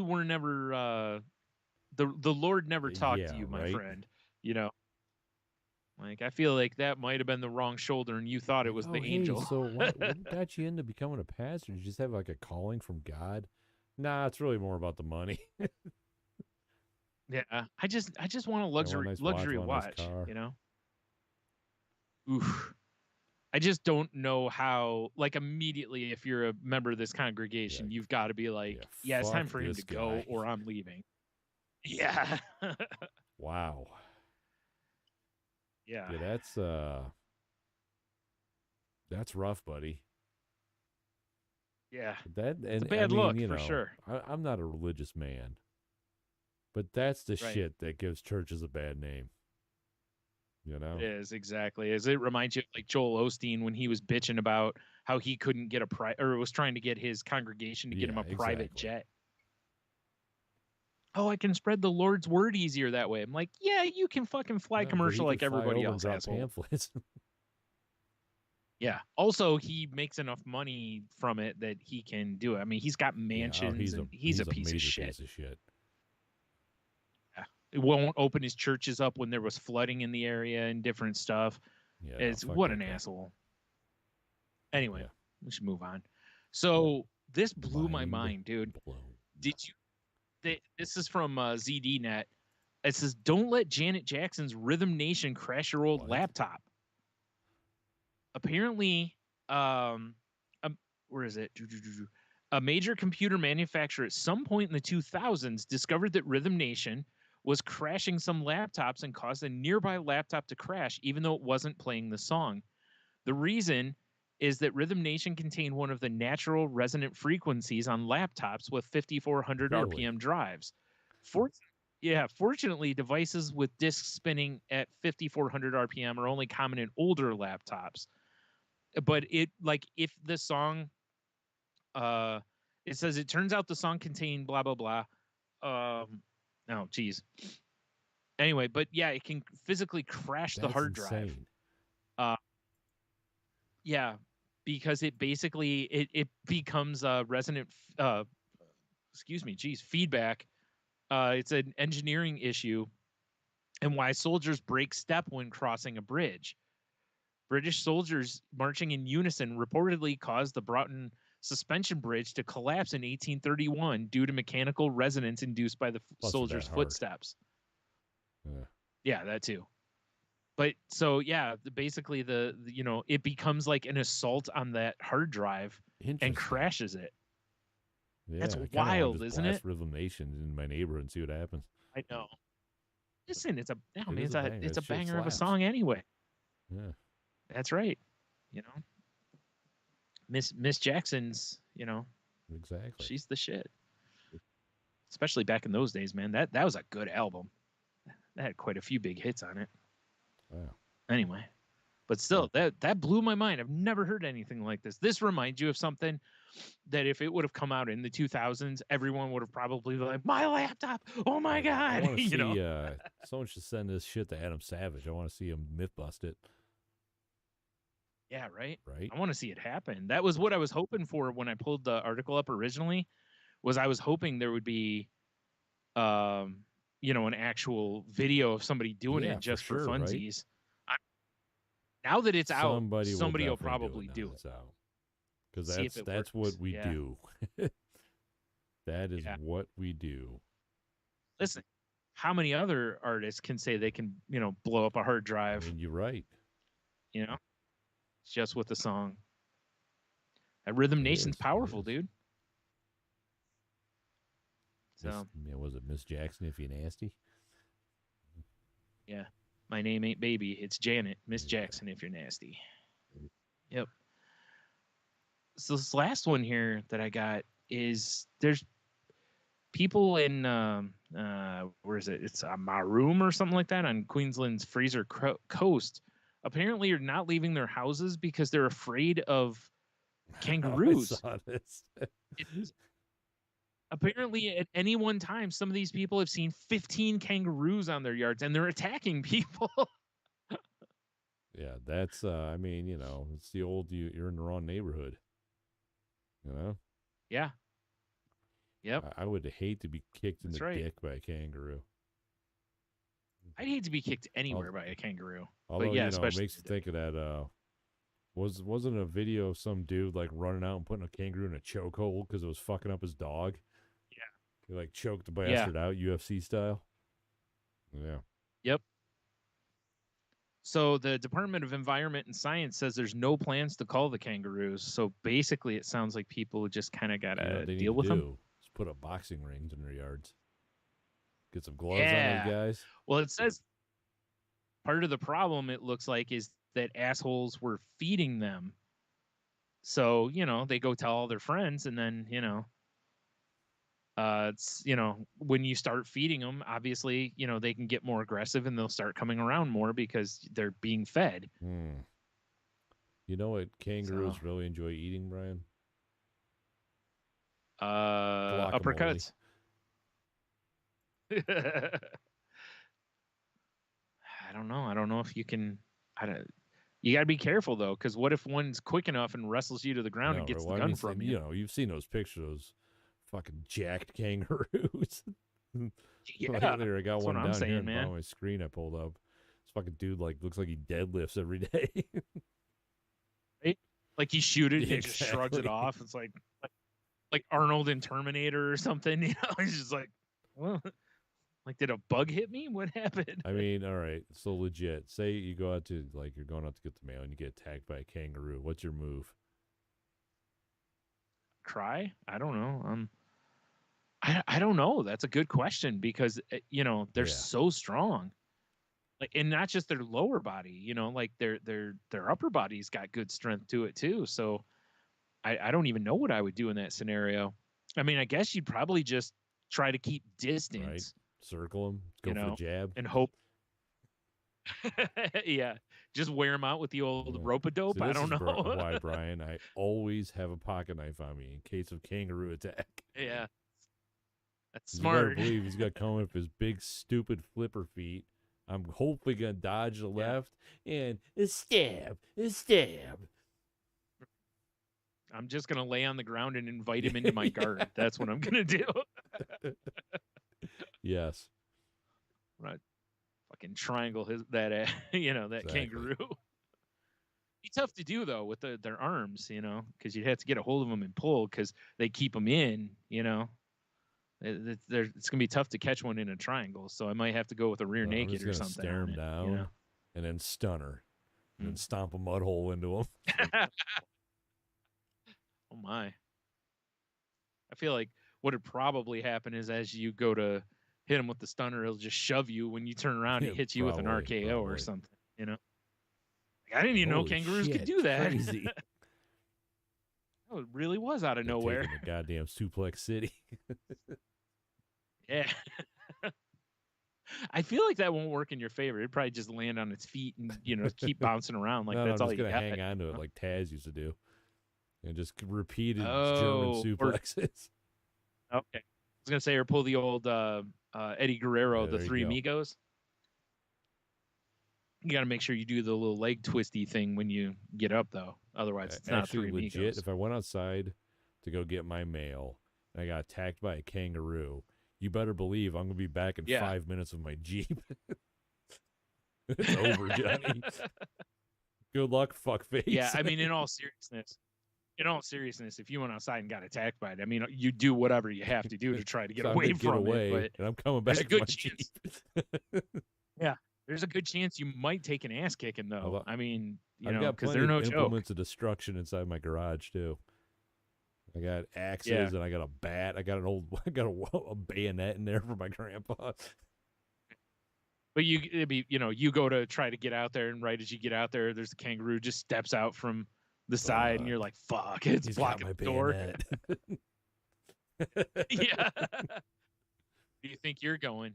were never the Lord never talked to you, my friend. Like, I feel like that might have been the wrong shoulder and you thought it was the angel. So what got you into becoming a pastor? Did you just have like a calling from God? Nah, it's really more about the money. Yeah, I just want a luxury watch, Oof. I just don't know how, like, immediately if you're a member of this congregation, you've got to be like, it's time for him to go or I'm leaving. Yeah. Wow. Yeah, that's rough, buddy. Yeah, it's a bad look for sure. I'm not a religious man, but that's the shit that gives churches a bad name. It is, exactly. As it reminds you of like Joel Osteen when he was bitching about how he couldn't get or was trying to get his congregation to get him a private jet. Oh, I can spread the Lord's word easier that way. I'm like, yeah, you can fucking fly commercial like everybody else, asshole. Pamphlets. Yeah. Also, he makes enough money from it that he can do it. I mean, he's got mansions. He's a piece of shit. Yeah. It won't open his churches up when there was flooding in the area and different stuff. Yeah, what an asshole. Anyway, we should move on. So this blew my mind, dude. Did you? This is from ZDNet. It says, "Don't let Janet Jackson's Rhythm Nation crash your old laptop." Apparently, where is it? A major computer manufacturer at some point in the 2000s discovered that Rhythm Nation was crashing some laptops and caused a nearby laptop to crash, even though it wasn't playing the song. The reason is that Rhythm Nation contained one of the natural resonant frequencies on laptops with 5,400 Really? RPM drives. Fortunately, devices with disks spinning at 5,400 RPM are only common in older laptops. But if the song, it says it turns out the song contained blah blah blah. Oh, geez. Anyway, but yeah, it can physically crash the hard drive. Yeah, because it basically it becomes a resonant feedback. It's an engineering issue, and why soldiers break step when crossing a bridge. British soldiers marching in unison reportedly caused the Broughton Suspension Bridge to collapse in 1831 due to mechanical resonance induced by the soldiers' footsteps. Yeah, that too. But so yeah, basically it becomes like an assault on that hard drive and crashes it. Yeah, that's I wild, just isn't blast it? Rhythm Nation in my neighborhood and see what happens. I know. Listen, it's a That banger of a slaps. song anyway. Yeah, that's right. Miss Jackson's, exactly. she's the shit. Especially back in those days, man. That was a good album. That had quite a few big hits on it. Wow. Anyway, but still, that blew my mind. I've never heard anything like this. This reminds you of something that if it would have come out in the 2000s, everyone would have probably been like, my laptop. Oh my God. I want to see, someone should send this shit to Adam Savage. I want to see him myth bust it. Yeah, right? Right? I want to see it happen. That was what I was hoping for when I pulled the article up originally, was I was hoping there would be, an actual video of somebody doing it just for funsies. Right? Now that it's out, somebody will probably do it. Because that's what we do. That is what we do. Listen, how many other artists can say they can, blow up a hard drive? I mean, you're right. Just with the song. That Rhythm Nation's powerful, dude. So, was it Miss Jackson if you nasty? Yeah. My name ain't baby. It's Janet. Miss Jackson if you're nasty. Yep. So this last one here that I got is there's people in where is it? It's Maroom or something like that on Queensland's Fraser Coast. Apparently, are not leaving their houses because they're afraid of kangaroos. I saw this. Apparently, at any one time, some of these people have seen 15 kangaroos on their yards, and they're attacking people. Yeah, that's. I mean, it's the old you're in the wrong neighborhood. Yeah. Yep. I would hate to be kicked in the dick by a kangaroo. I'd hate to be kicked anywhere by a kangaroo. Although, but yeah, it makes you think of that. Wasn't a video of some dude like running out and putting a kangaroo in a chokehold because it was fucking up his dog? Yeah. He like choked the bastard out, UFC style. Yeah. Yep. So the Department of Environment and Science says there's no plans to call the kangaroos. So basically, it sounds like people just kind of got to deal with them. Just put up boxing rings in their yards. Get some gloves on those guys. Well, it says part of the problem, it looks like, is that assholes were feeding them. So, they go tell all their friends, and then, it's, when you start feeding them, obviously, they can get more aggressive and they'll start coming around more because they're being fed. You know what kangaroos really enjoy eating, Brian? Uppercuts. I don't know. I don't know if you can. You got to be careful though, because what if one's quick enough and wrestles you to the ground and gets the gun from you? You've seen those pictures, those fucking jacked kangaroos. Yeah, I got one down here on my screen. I pulled up. This fucking dude looks like he deadlifts every day. Right? Like you shoot it and it just shrugs it off. It's like Arnold in Terminator or something. He's just like, well. Like, did a bug hit me? What happened? I mean, all right. So legit. Say you go out to you're going out to get the mail and you get attacked by a kangaroo. What's your move? cry? I don't know. I don't know. That's a good question because they're so strong. Like, and not just their lower body, like their upper body's got good strength to it too. So I don't even know what I would do in that scenario. I mean, I guess you'd probably just try to keep distance, right? Circle them, go for the jab, and hope. Yeah, just wear them out with the old rope-a-dope. So I don't know why, Brian, I always have a pocket knife on me in case of kangaroo attack. Yeah, that's smart. You better smart. believe he's got coming with his big stupid flipper feet. I'm hopefully gonna dodge the left and a stab. I'm just gonna lay on the ground and invite him into my guard. That's what I'm gonna do. Yes. Right. Fucking triangle that kangaroo. Be tough to do though with their arms, because you'd have to get a hold of them and pull because they keep them in. It's gonna be tough to catch one in a triangle. So I might have to go with a rear naked or something. Stare him down, and then stun her, and then stomp a mud hole into him. Oh my! I feel like what would probably happen is as you go to hit him with the stunner, he'll just shove you when you turn around. He hits you with an RKO or something. I didn't even know kangaroos could do that. Crazy. It really was out of nowhere. The goddamn suplex city. Yeah. I feel like that won't work in your favor. It'd probably just land on its feet and keep bouncing around like that's all you got. Hang on to it like Taz used to do, and just repeated German suplexes. Okay, I was gonna say, or pull the old Eddie Guerrero, the Three Amigos. You got to make sure you do the little leg twisty thing when you get up, though. Otherwise, it's not Three Amigos. Legit, if I went outside to go get my mail and I got attacked by a kangaroo, you better believe I'm going to be back in 5 minutes with my Jeep. It's over, Johnny. Good luck, fuckface. Yeah, I mean, in all seriousness, if you went outside and got attacked by it, I mean, you do whatever you have to do to try to get away from it. But and I'm coming back. There's a good chance. Yeah, there's a good chance you might take an ass kicking, though. I mean, because they're no joke. Implements of destruction inside my garage too. I got axes and I got a bat. I got a bayonet in there for my grandpa. But you go to try to get out there, and right as you get out there, there's a kangaroo just steps out from the side, and you're like, "Fuck, it's blocking the door." Yeah. Do you think you're going?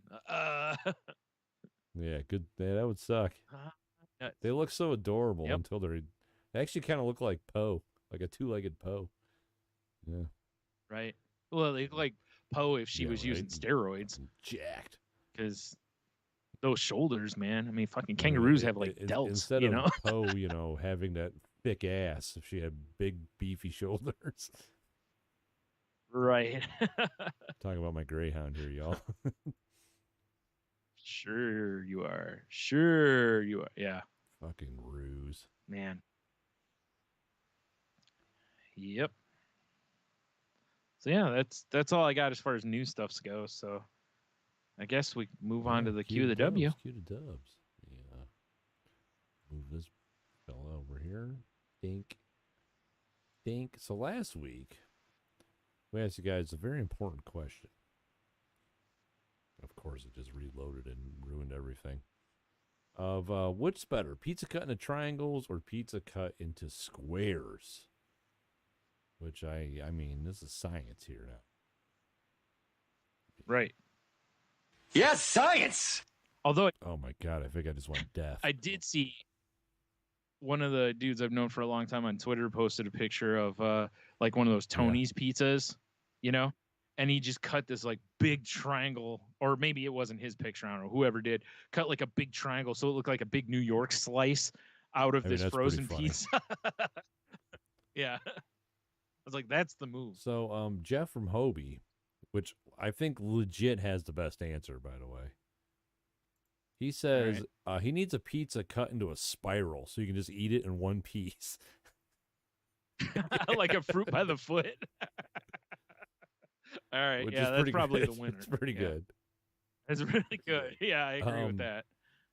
Yeah, good. Yeah, that would suck. They look so adorable until they actually kind of look like Poe, like a two-legged Poe. Yeah. Right. Well, they look like Poe if she was using steroids. Jacked. Because those shoulders, man. I mean, fucking kangaroos have like delts. Instead of Poe, having that thick ass, if she had big beefy shoulders. Right. Talking about my greyhound here, y'all. Sure you are. Yeah. Fucking ruse. Man. Yep. So yeah, that's all I got as far as new stuffs go. So I guess we move on to the Q of the W. Q to dubs. Yeah. Move this fella over here. Dink. So last week, we asked you guys a very important question. Of course, it just reloaded and ruined everything. Of what's better, pizza cut into triangles or pizza cut into squares? Which I mean, this is science here now. Right. Yes, science. Although, oh my God, I think I just went deaf. I did see one of the dudes I've known for a long time on Twitter posted a picture of like one of those Tony's pizzas, and he just cut this like big triangle, or maybe it wasn't his picture, I don't know, whoever did, cut like a big triangle so it looked like a big New York slice out of this frozen pizza. Yeah. I was like, that's the move. So Jeff from Hobie, which I think legit has the best answer, by the way. He says he needs a pizza cut into a spiral so you can just eat it in one piece. Like a fruit by the foot. All right. Which that's probably the winner. It's pretty good. It's really good. Yeah, I agree with that.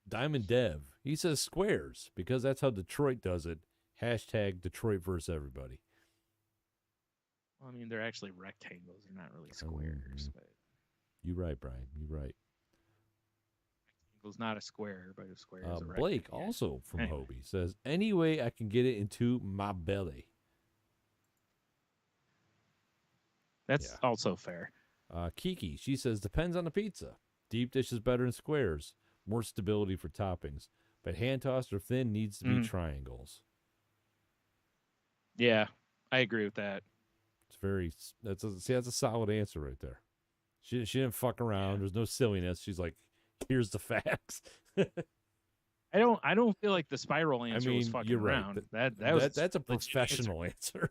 Diamond Dev, he says squares because that's how Detroit does it. # Detroit versus everybody. I mean, they're actually rectangles. They're not really squares. But You're right, Brian. You're right. rectangle's not a square, but a square is a rectangle. Blake, Yeah. also from Anyway. Hobie, says, any way I can get it into my belly. That's also fair. Kiki, she says, depends on the pizza. Deep dish is better than squares. More stability for toppings. But hand tossed or thin needs to be triangles. Yeah, I agree with that. It's that's a solid answer right there. She didn't fuck around. There's no silliness. She's like, here's the facts. I don't feel like the spiral answer was fucking you're around. Right. That's a professional answer.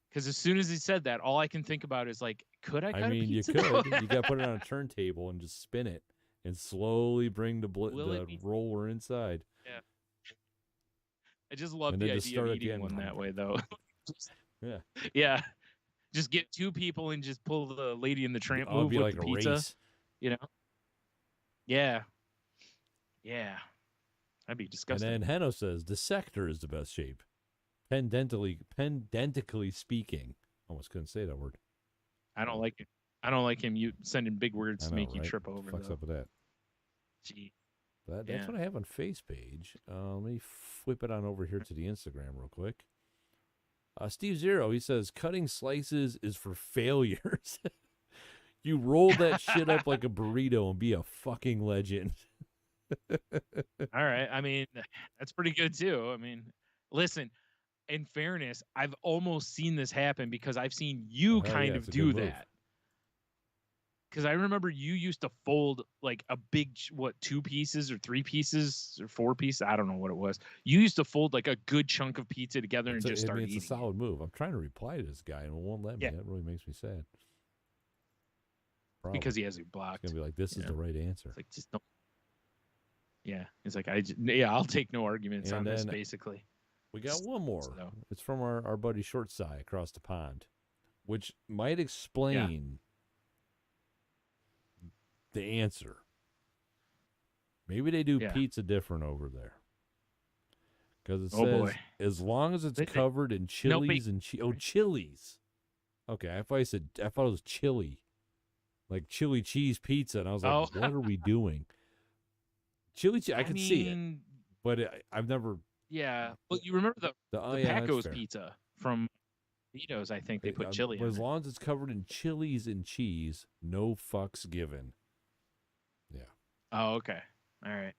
Because as soon as he said that, all I can think about is like, could I cut a pizza? You could. You got to put it on a turntable and just spin it and slowly bring the roller inside. Yeah. I just love the idea of eating one that way, though. Yeah. Yeah. Just get two people and just pull the Lady in the Tramp move be with like the a pizza. Race. You know? Yeah. Yeah. That'd be disgusting. And then Heno says the sector is the best shape. Pendentically speaking. Almost couldn't say that word. I don't like it. I don't like him sending big words to make you trip over. Fucks up with that. Gee. That's what I have on Face page. Let me flip it on over here to the Instagram real quick. Steve Zero, he says, cutting slices is for failures. You roll that shit up like a burrito and be a fucking legend. All right. I mean, that's pretty good too. I mean, listen, in fairness, I've almost seen this happen because I've seen you kind of do that. Because I remember you used to fold like a big, 2 pieces or 3 pieces or 4 pieces. I don't know what it was. You used to fold like a good chunk of pizza together and just start eating. It's a solid move. I'm trying to reply to this guy and it won't let me. That really makes me sad. Probably. Because he has you blocked. It's going to be like, this is the right answer. It's like, just don't. Yeah. It's like, I'll take no arguments on this, basically. We got one more. So. It's from our buddy Short Side across the pond, which might explain the answer. Maybe they do pizza different over there. Because it says, as long as it's covered in chilies and cheese. Oh, chilies. Okay, I thought it was chili. Like chili cheese pizza. And I was like, what are we doing? Chili cheese, I could see it. But I've never... Yeah, but you remember the Paco's pizza from Vito's, I think they put chili in it. As long as it's covered in chilies and cheese, no fucks given. Yeah. Oh, okay. All right.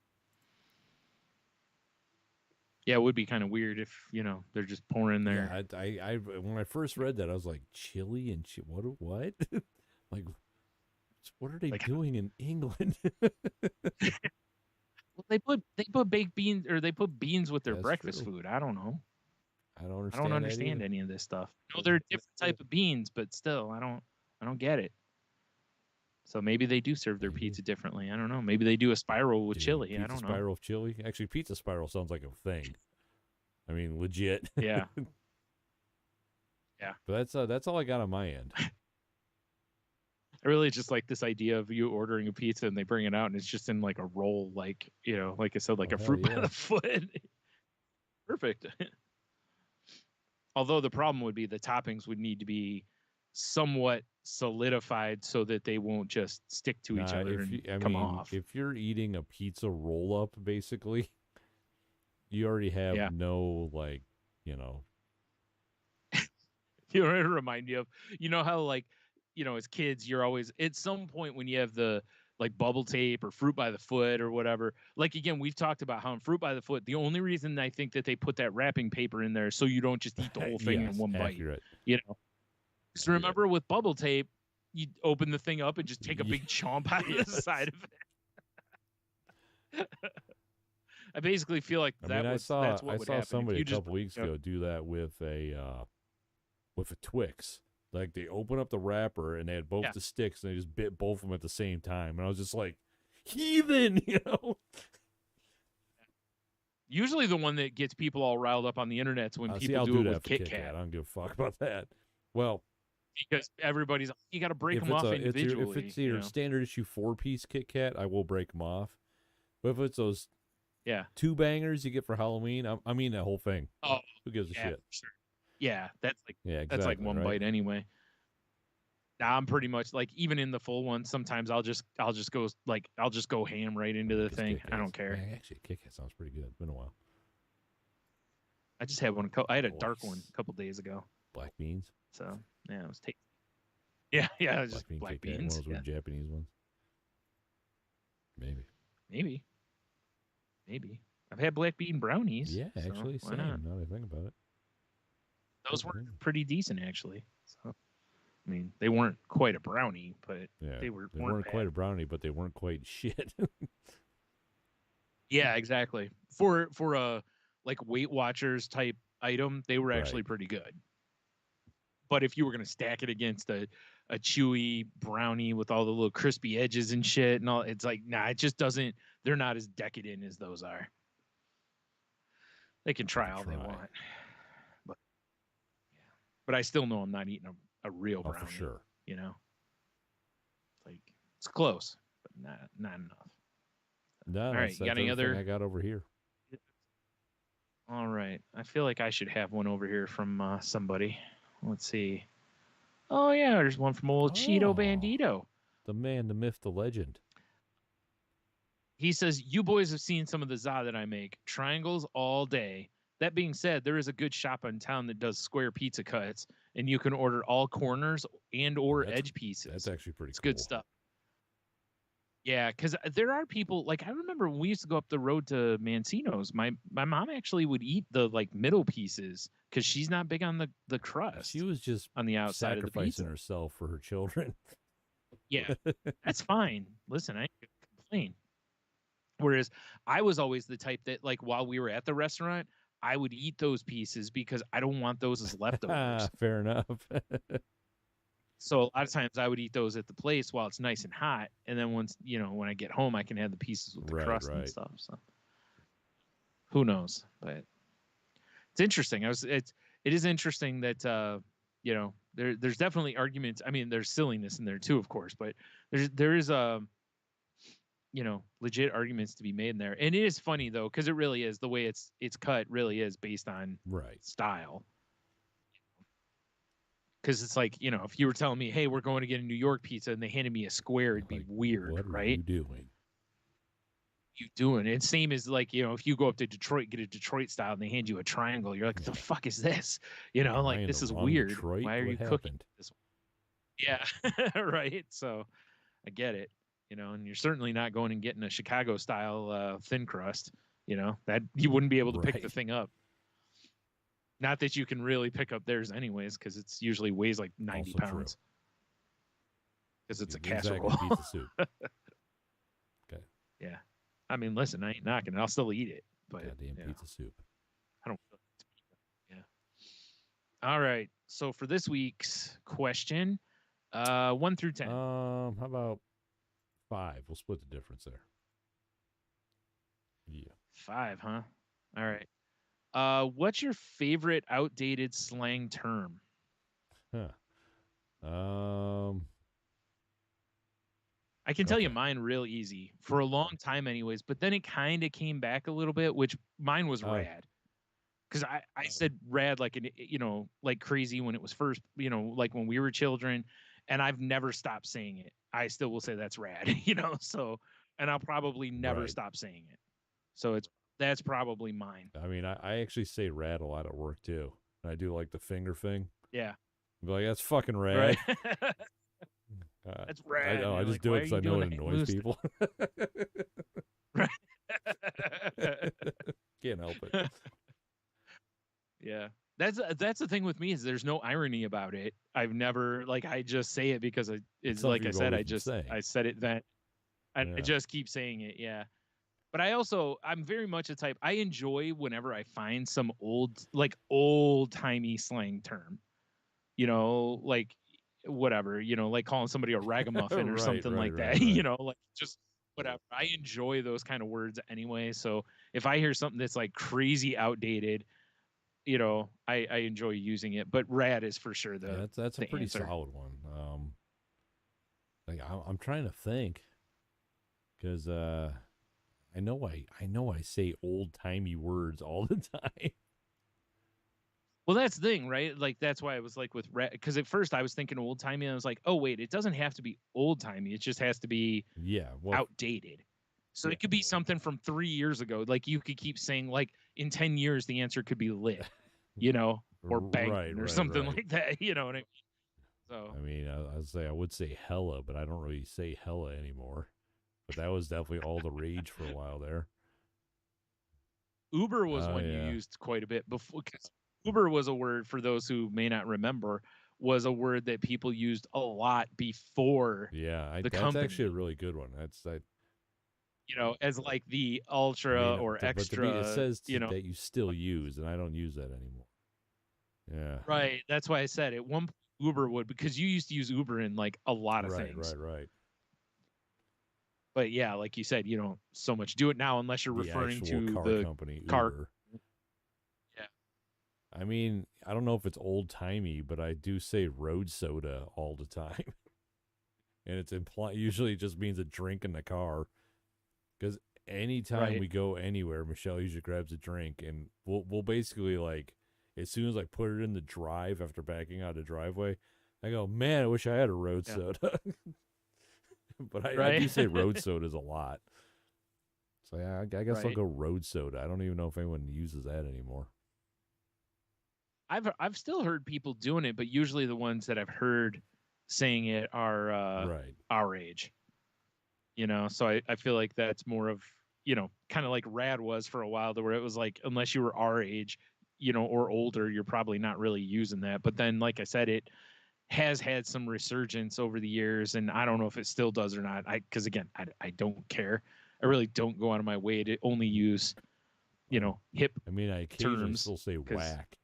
Yeah, it would be kind of weird if, they're just pouring there. Yeah, I when I first read that, I was like, chili and what? Like, what are they doing in England? Well, they put baked beans, or they put beans with their breakfast food. I don't know. I don't understand any of this stuff. No, they're different type of beans, but still, I don't get it. So maybe they do serve their pizza differently. I don't know. Maybe they do a spiral with chili. I don't know. Spiral of chili. Actually, pizza spiral sounds like a thing. I mean, legit. Yeah. Yeah. But that's all I got on my end. I really just like this idea of you ordering a pizza and they bring it out and it's just in like a roll, like, like I said, like a fruit by the foot. Perfect. Although the problem would be the toppings would need to be somewhat solidified so that they won't just stick to each other and come off. If you're eating a pizza roll up, basically, you already have no, like, You know what it remind you of? How, like, as kids, you're always at some point when you have the like bubble tape or fruit by the foot or whatever. Like, again, we've talked about how in fruit by the foot, the only reason I think that they put that wrapping paper in there is so you don't just eat the whole thing in one bite. Just remember with bubble tape, you open the thing up and just take a big chomp out of the side of it. I basically feel like I saw somebody a couple weeks ago do that with a Twix. Like, they open up the wrapper and they had both the sticks and they just bit both of them at the same time. And I was just like, heathen, Usually the one that gets people all riled up on the internet is when people do it with Kit Kat. I don't give a fuck about that. Well, because everybody's like, you got to break them off individually. If it's your standard issue 4-piece Kit Kat, I will break them off. But if it's those 2 bangers you get for Halloween, I mean that whole thing. Oh, who gives a shit? Sure. Yeah, that's like exactly, that's like one bite anyway. Now I'm pretty much like, even in the full one, sometimes I'll just go like I'll just go ham right into the thing. I don't care. Actually, Kit Kat sounds pretty good. It's been a while. I just had one. I had a dark one a couple days ago. Black beans. So yeah, it was tasty. Yeah, it was just black beans. One of those Japanese ones. Maybe. I've had black bean brownies. Yeah, actually, so same. Now that I think about it, those were pretty decent, actually. So, I mean, they weren't quite a brownie, but they weren't quite a brownie, but they weren't quite shit. Yeah, exactly. For a like Weight Watchers type item, they were actually pretty good. But if you were gonna stack it against a chewy brownie with all the little crispy edges and shit and all, it's like, nah, it just doesn't. They're not as decadent as those are. They can try all they want, but I still know I'm not eating a real brownie. For sure. You know, like, it's close, but not enough. No, all right, you got any other? I got over here. All right, I feel like I should have one over here from somebody. Let's see. Oh yeah, there's one from old Cheeto Bandito. The man, the myth, the legend. He says, you boys have seen some of the za that I make. Triangles all day. That being said, there is a good shop in town that does square pizza cuts, and you can order all corners and or edge pieces. That's actually pretty it's cool. Good stuff. Yeah, because there are people, like, I remember when we used to go up the road to Mancino's, my mom actually would eat the, like, middle pieces because she's not big on the crust. She was just on the outside sacrificing of the pizza. herself for her children. Yeah, that's fine. Listen, I ain't gonna complain. Whereas I was always the type that, like, while we were at the restaurant, I would eat those pieces because I don't want those as leftovers. Fair enough. So a lot of times I would eat those at the place while it's nice and hot, and then once, when I get home, I can have the pieces with the crust and stuff. So who knows? But it's interesting. It is interesting that there's definitely arguments. I mean, there's silliness in there too, of course, but there is legit arguments to be made in there. And it is funny though, because it really is, the way it's cut really is based on style. Because it's like, if you were telling me, hey, we're going to get a New York pizza, and they handed me a square, it'd be weird, what right? What are you doing? And same as, like, if you go up to Detroit, get a Detroit style, and they hand you a triangle, you're like, the fuck is this? Like, this is weird. Detroit? Why are what you happened? cooking this way? Yeah, right. So I get it. And you're certainly not going and getting a Chicago style thin crust. That you wouldn't be able to pick the thing up. Not that you can really pick up theirs anyways, because it's usually weighs like 90 pounds. Because it's a casserole. Pizza soup. Okay. Yeah. I mean, listen, I ain't knocking it. I'll still eat it. But goddamn pizza soup. I don't. Yeah. All right. So for this week's question, 1 through 10. How about 5? We'll split the difference there. Yeah. 5, huh? All right. What's your favorite outdated slang term? I can tell you mine real easy for a long time anyways, but then it kind of came back a little bit, which mine was rad. Because I said rad like like crazy when it was first, like when we were children, and I've never stopped saying it. I still will say that's rad, so, and I'll probably never stop saying it. So that's probably mine. I mean, I actually say rad a lot at work too. I do like the finger thing. Yeah. I'll be like, that's fucking rad. Right. That's rad. I know. I just do it because I know it annoys people. Right. Can't help it. Yeah. That's the thing with me, is there's no irony about it. I've never, like, I just say it because it's like I said, I said it then. I just keep saying it. Yeah. But I'm very much a type, I enjoy whenever I find some old timey slang term, like whatever, like calling somebody a ragamuffin or something like that, like just whatever. I enjoy those kind of words anyway. So if I hear something that's like crazy outdated, I enjoy using it. But rad is for sure that's a pretty answer. solid one. Like I'm trying to think, because I know I say old timey words all the time. Well, that's the thing, right? Like that's why I was like with because at first I was thinking old timey, and I was like, oh wait, it doesn't have to be old timey. It just has to be outdated. So it could be something from 3 years ago. Like you could keep saying like in 10 years the answer could be lit, or banging or something like that. You know what I mean? So I mean, I would say hella, but I don't really say hella anymore. But that was definitely all the rage for a while there. Uber was one you used quite a bit before. Cause Uber was a word, for those who may not remember, was a word that people used a lot before. That's company. actually a really good one. As like the ultra or extra. It says that you still use, and I don't use that anymore. Yeah. Right. That's why I said at one point Uber would, because you used to use Uber in like a lot of things. Right. But yeah, like you said, you don't so much do it now unless you're referring to car the company, car. Uber. Yeah. I mean, I don't know if it's old timey, but I do say road soda all the time, and it's usually it just means a drink in the car. Because anytime we go anywhere, Michelle usually grabs a drink, and we'll basically like as soon as I put it in the drive after backing out of the driveway, I go, man, I wish I had a road soda. But I do say road sodas a lot. So yeah, I guess I'll go road soda. I don't even know if anyone uses that anymore. I've still heard people doing it, but usually the ones that I've heard saying it are our age. So I feel like that's more of, kind of like rad was for a while, where it was like, unless you were our age, or older, you're probably not really using that. But then, like I said, it has had some resurgence over the years, and I don't know if it still does or not. Because again, I don't care. I really don't go out of my way to only use, hip. I mean, I occasionally still say whack.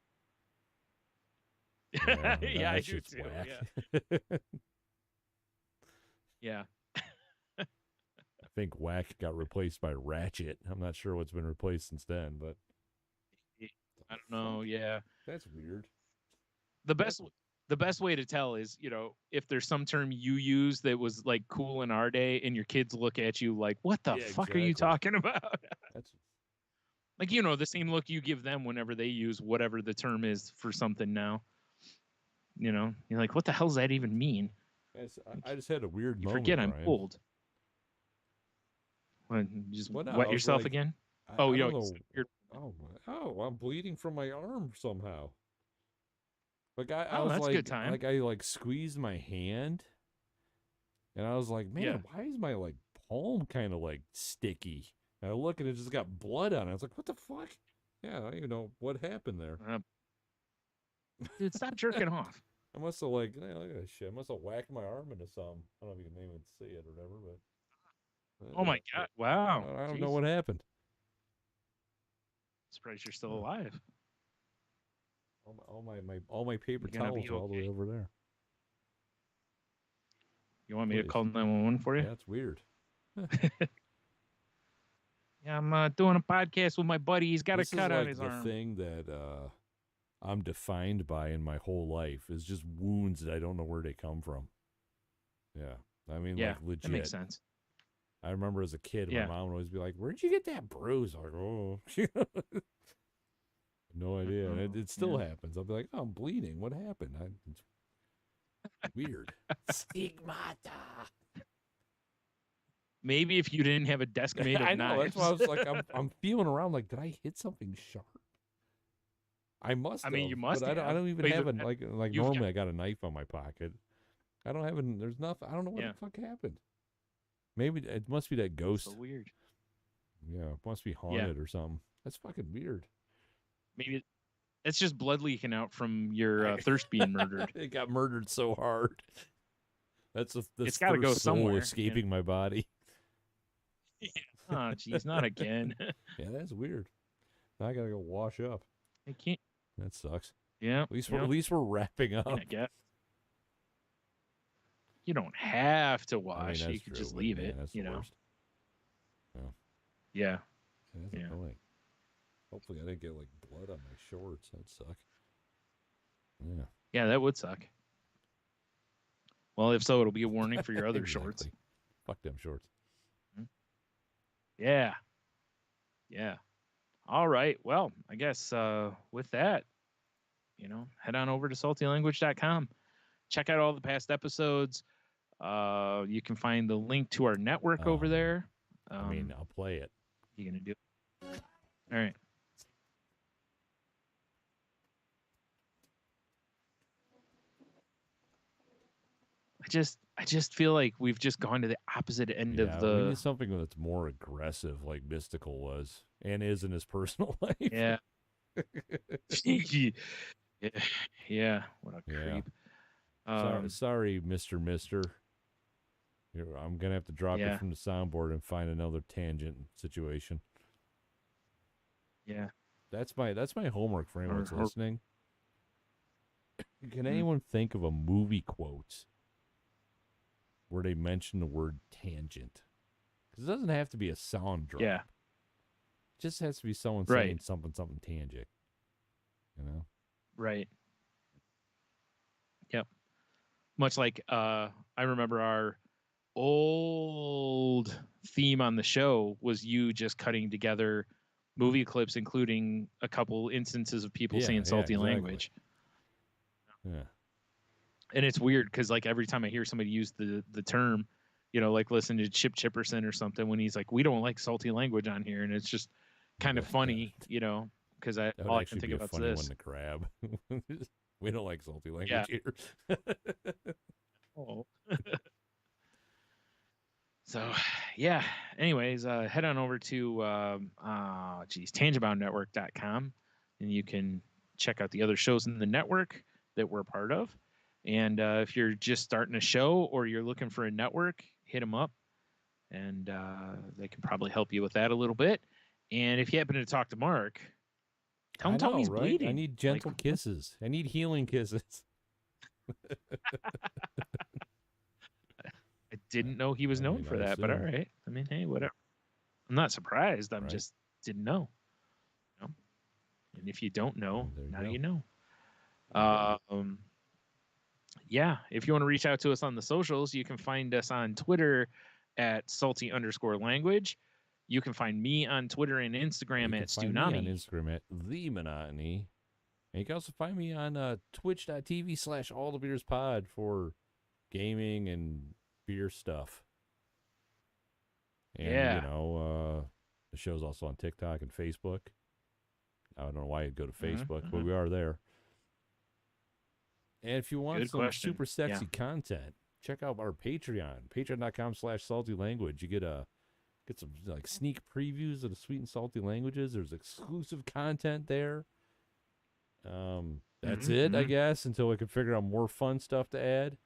Yeah, I do too. Whack. Yeah. I think whack got replaced by ratchet. I'm not sure what's been replaced since then, but I don't know. Yeah, that's weird. The best way to tell is, if there's some term you use that was like cool in our day, and your kids look at you like, what the fuck are you talking about? That's like, the same look you give them whenever they use whatever the term is for something now. You're like, what the hell does that even mean? I just had a weird you moment. Forget I'm Brian. old. Just wet yourself again? I'm bleeding from my arm somehow. Like I was that's like, a good time. Like I like squeezed my hand, and I was like, man, why is my like palm kind of like sticky? And I look and it just got blood on it. I was like, what the fuck? Yeah, I don't even know what happened there. Dude, stop jerking off. I must have look at that shit. I must have whacked my arm into something. I don't know if you can even see it or whatever, but oh my god! Wow, I don't know what happened. Surprised you're still alive. All my paper towels are all the way over there. You want me to call 911 for you? Yeah, that's weird. Yeah, I'm doing a podcast with my buddy. He's got a cut on his arm. This is the thing that I'm defined by in my whole life is just wounds that I don't know where they come from. Yeah, I mean, like legit. That makes sense. I remember as a kid, my mom would always be like, "Where'd you get that bruise?" I'm like, "Oh." No idea. And it still happens. I'll be like, oh, I'm bleeding. What happened? It's weird. Stigmata. Maybe if you didn't have a desk made of I know. knives. That's why I was like, I'm feeling around like, did I hit something sharp? I must have. I mean, you must have. I don't even have a, like normally I got a knife on my pocket. I don't have it. There's nothing. I don't know what the fuck happened. Maybe it must be that ghost. That's so weird. Yeah, it must be haunted or something. That's fucking weird. Maybe it's just blood leaking out from your thirst being murdered. It got murdered so hard. That's it's got to go somewhere. Escaping my body. Oh, jeez, not again. Yeah, that's weird. Now I gotta go wash up. I can't. That sucks. Yeah. At least we're wrapping up. I guess. You don't have to wash. You could just leave it. That's the worst. Yeah. That's annoying. Hopefully I didn't get like blood on my shorts. That'd suck. Yeah. Yeah, that would suck. Well, if so, it'll be a warning for your other shorts. Fuck them shorts. Yeah. Yeah. All right. Well, I guess with that, head on over to saltylanguage.com. Check out all the past episodes. You can find the link to our network over there. I'll play it. You gonna do it? All right. I just feel like we've just gone to the opposite end of the. We need something that's more aggressive, like Mystical was and is in his personal life. Yeah. Yeah. What a creep. Sorry, Mister. I'm gonna have to drop it from the soundboard and find another tangent situation. Yeah. That's my homework for anyone that's listening. Can anyone think of a movie quote where they mention the word tangent? Because it doesn't have to be a sound drop. Yeah. It just has to be someone saying something tangent. Right. Yep. Much like I remember our old theme on the show was you just cutting together movie clips, including a couple instances of people saying salty language. Yeah. And it's weird because like every time I hear somebody use the term, like listen to Chip Chipperson or something when he's like, we don't like salty language on here. And it's just kind of funny, because all I can think about is this. One to grab. We don't like salty language here. Oh. So, anyways, head on over to tangentboundnetwork.com and you can check out the other shows in the network that we're a part of. And if you're just starting a show or you're looking for a network, hit them up and they can probably help you with that a little bit. And if you happen to talk to Mark, tell him he's bleeding. I need gentle kisses. I need healing kisses. I didn't know he was known for that, but all right. I mean, hey, whatever. I'm not surprised. I'm just didn't know. And if you don't know, now you know. If you want to reach out to us on the socials, you can find us on Twitter at salty_language. You can find me on Twitter and Instagram at Stunami. On Instagram at The Monotony. And you can also find me on twitch.tv/allthebeerspod for gaming and beer stuff. And, the show's also on TikTok and Facebook. I don't know why you'd go to Facebook, but we are there. And if you want some super sexy content, check out our Patreon, patreon.com/saltylanguage. You get some like sneak previews of the sweet and salty languages. There's exclusive content there. That's it, I guess, until we can figure out more fun stuff to add.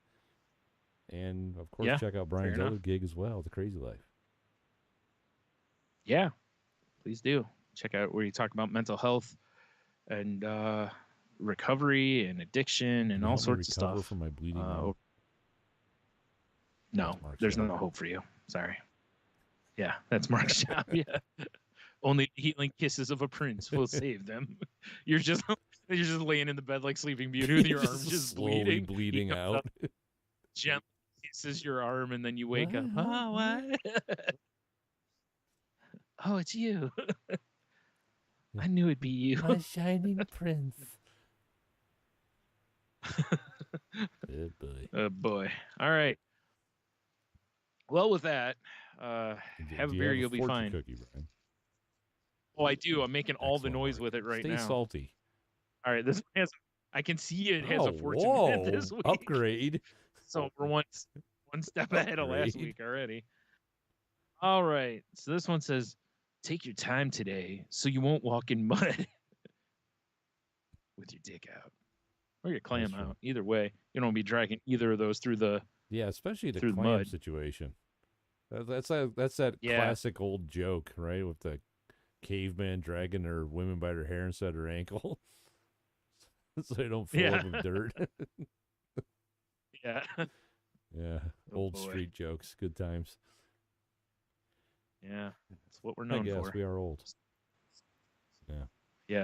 And, of course, check out Brian's other gig as well, The Crazy Life. Yeah, please do. Check out where you talk about mental health and recovery and addiction and all sorts of stuff. From my bleeding no, there's no hope for you. Sorry. Yeah, that's Mark's job. Yeah. Only healing kisses of a prince will save them. You're just laying in the bed like Sleeping Beauty with your arms just slowly bleeding out. Gently kisses your arm and then you wake up. Oh, what? Oh, it's you. I knew it'd be you. My shining prince. Good boy. Oh, boy. All right. Well, with that, have a beer, you'll be fine. Cookie, Brian? Oh, I do. I'm making all the noise with it right now. Stay salty. All right. This has. I can see it has a fortune in it this week. Upgrade. So we're one step ahead of last week already. All right. So this one says, take your time today so you won't walk in mud with your dick out or your clam out. Either way, you don't want to be dragging either of those through the especially the clam mud situation. That's that classic old joke, right? With the caveman dragging their women by their hair instead of their ankle. So they don't fill up with dirt. Yeah. Old street jokes. Good times. Yeah. That's what we're known for. We are old. Yeah.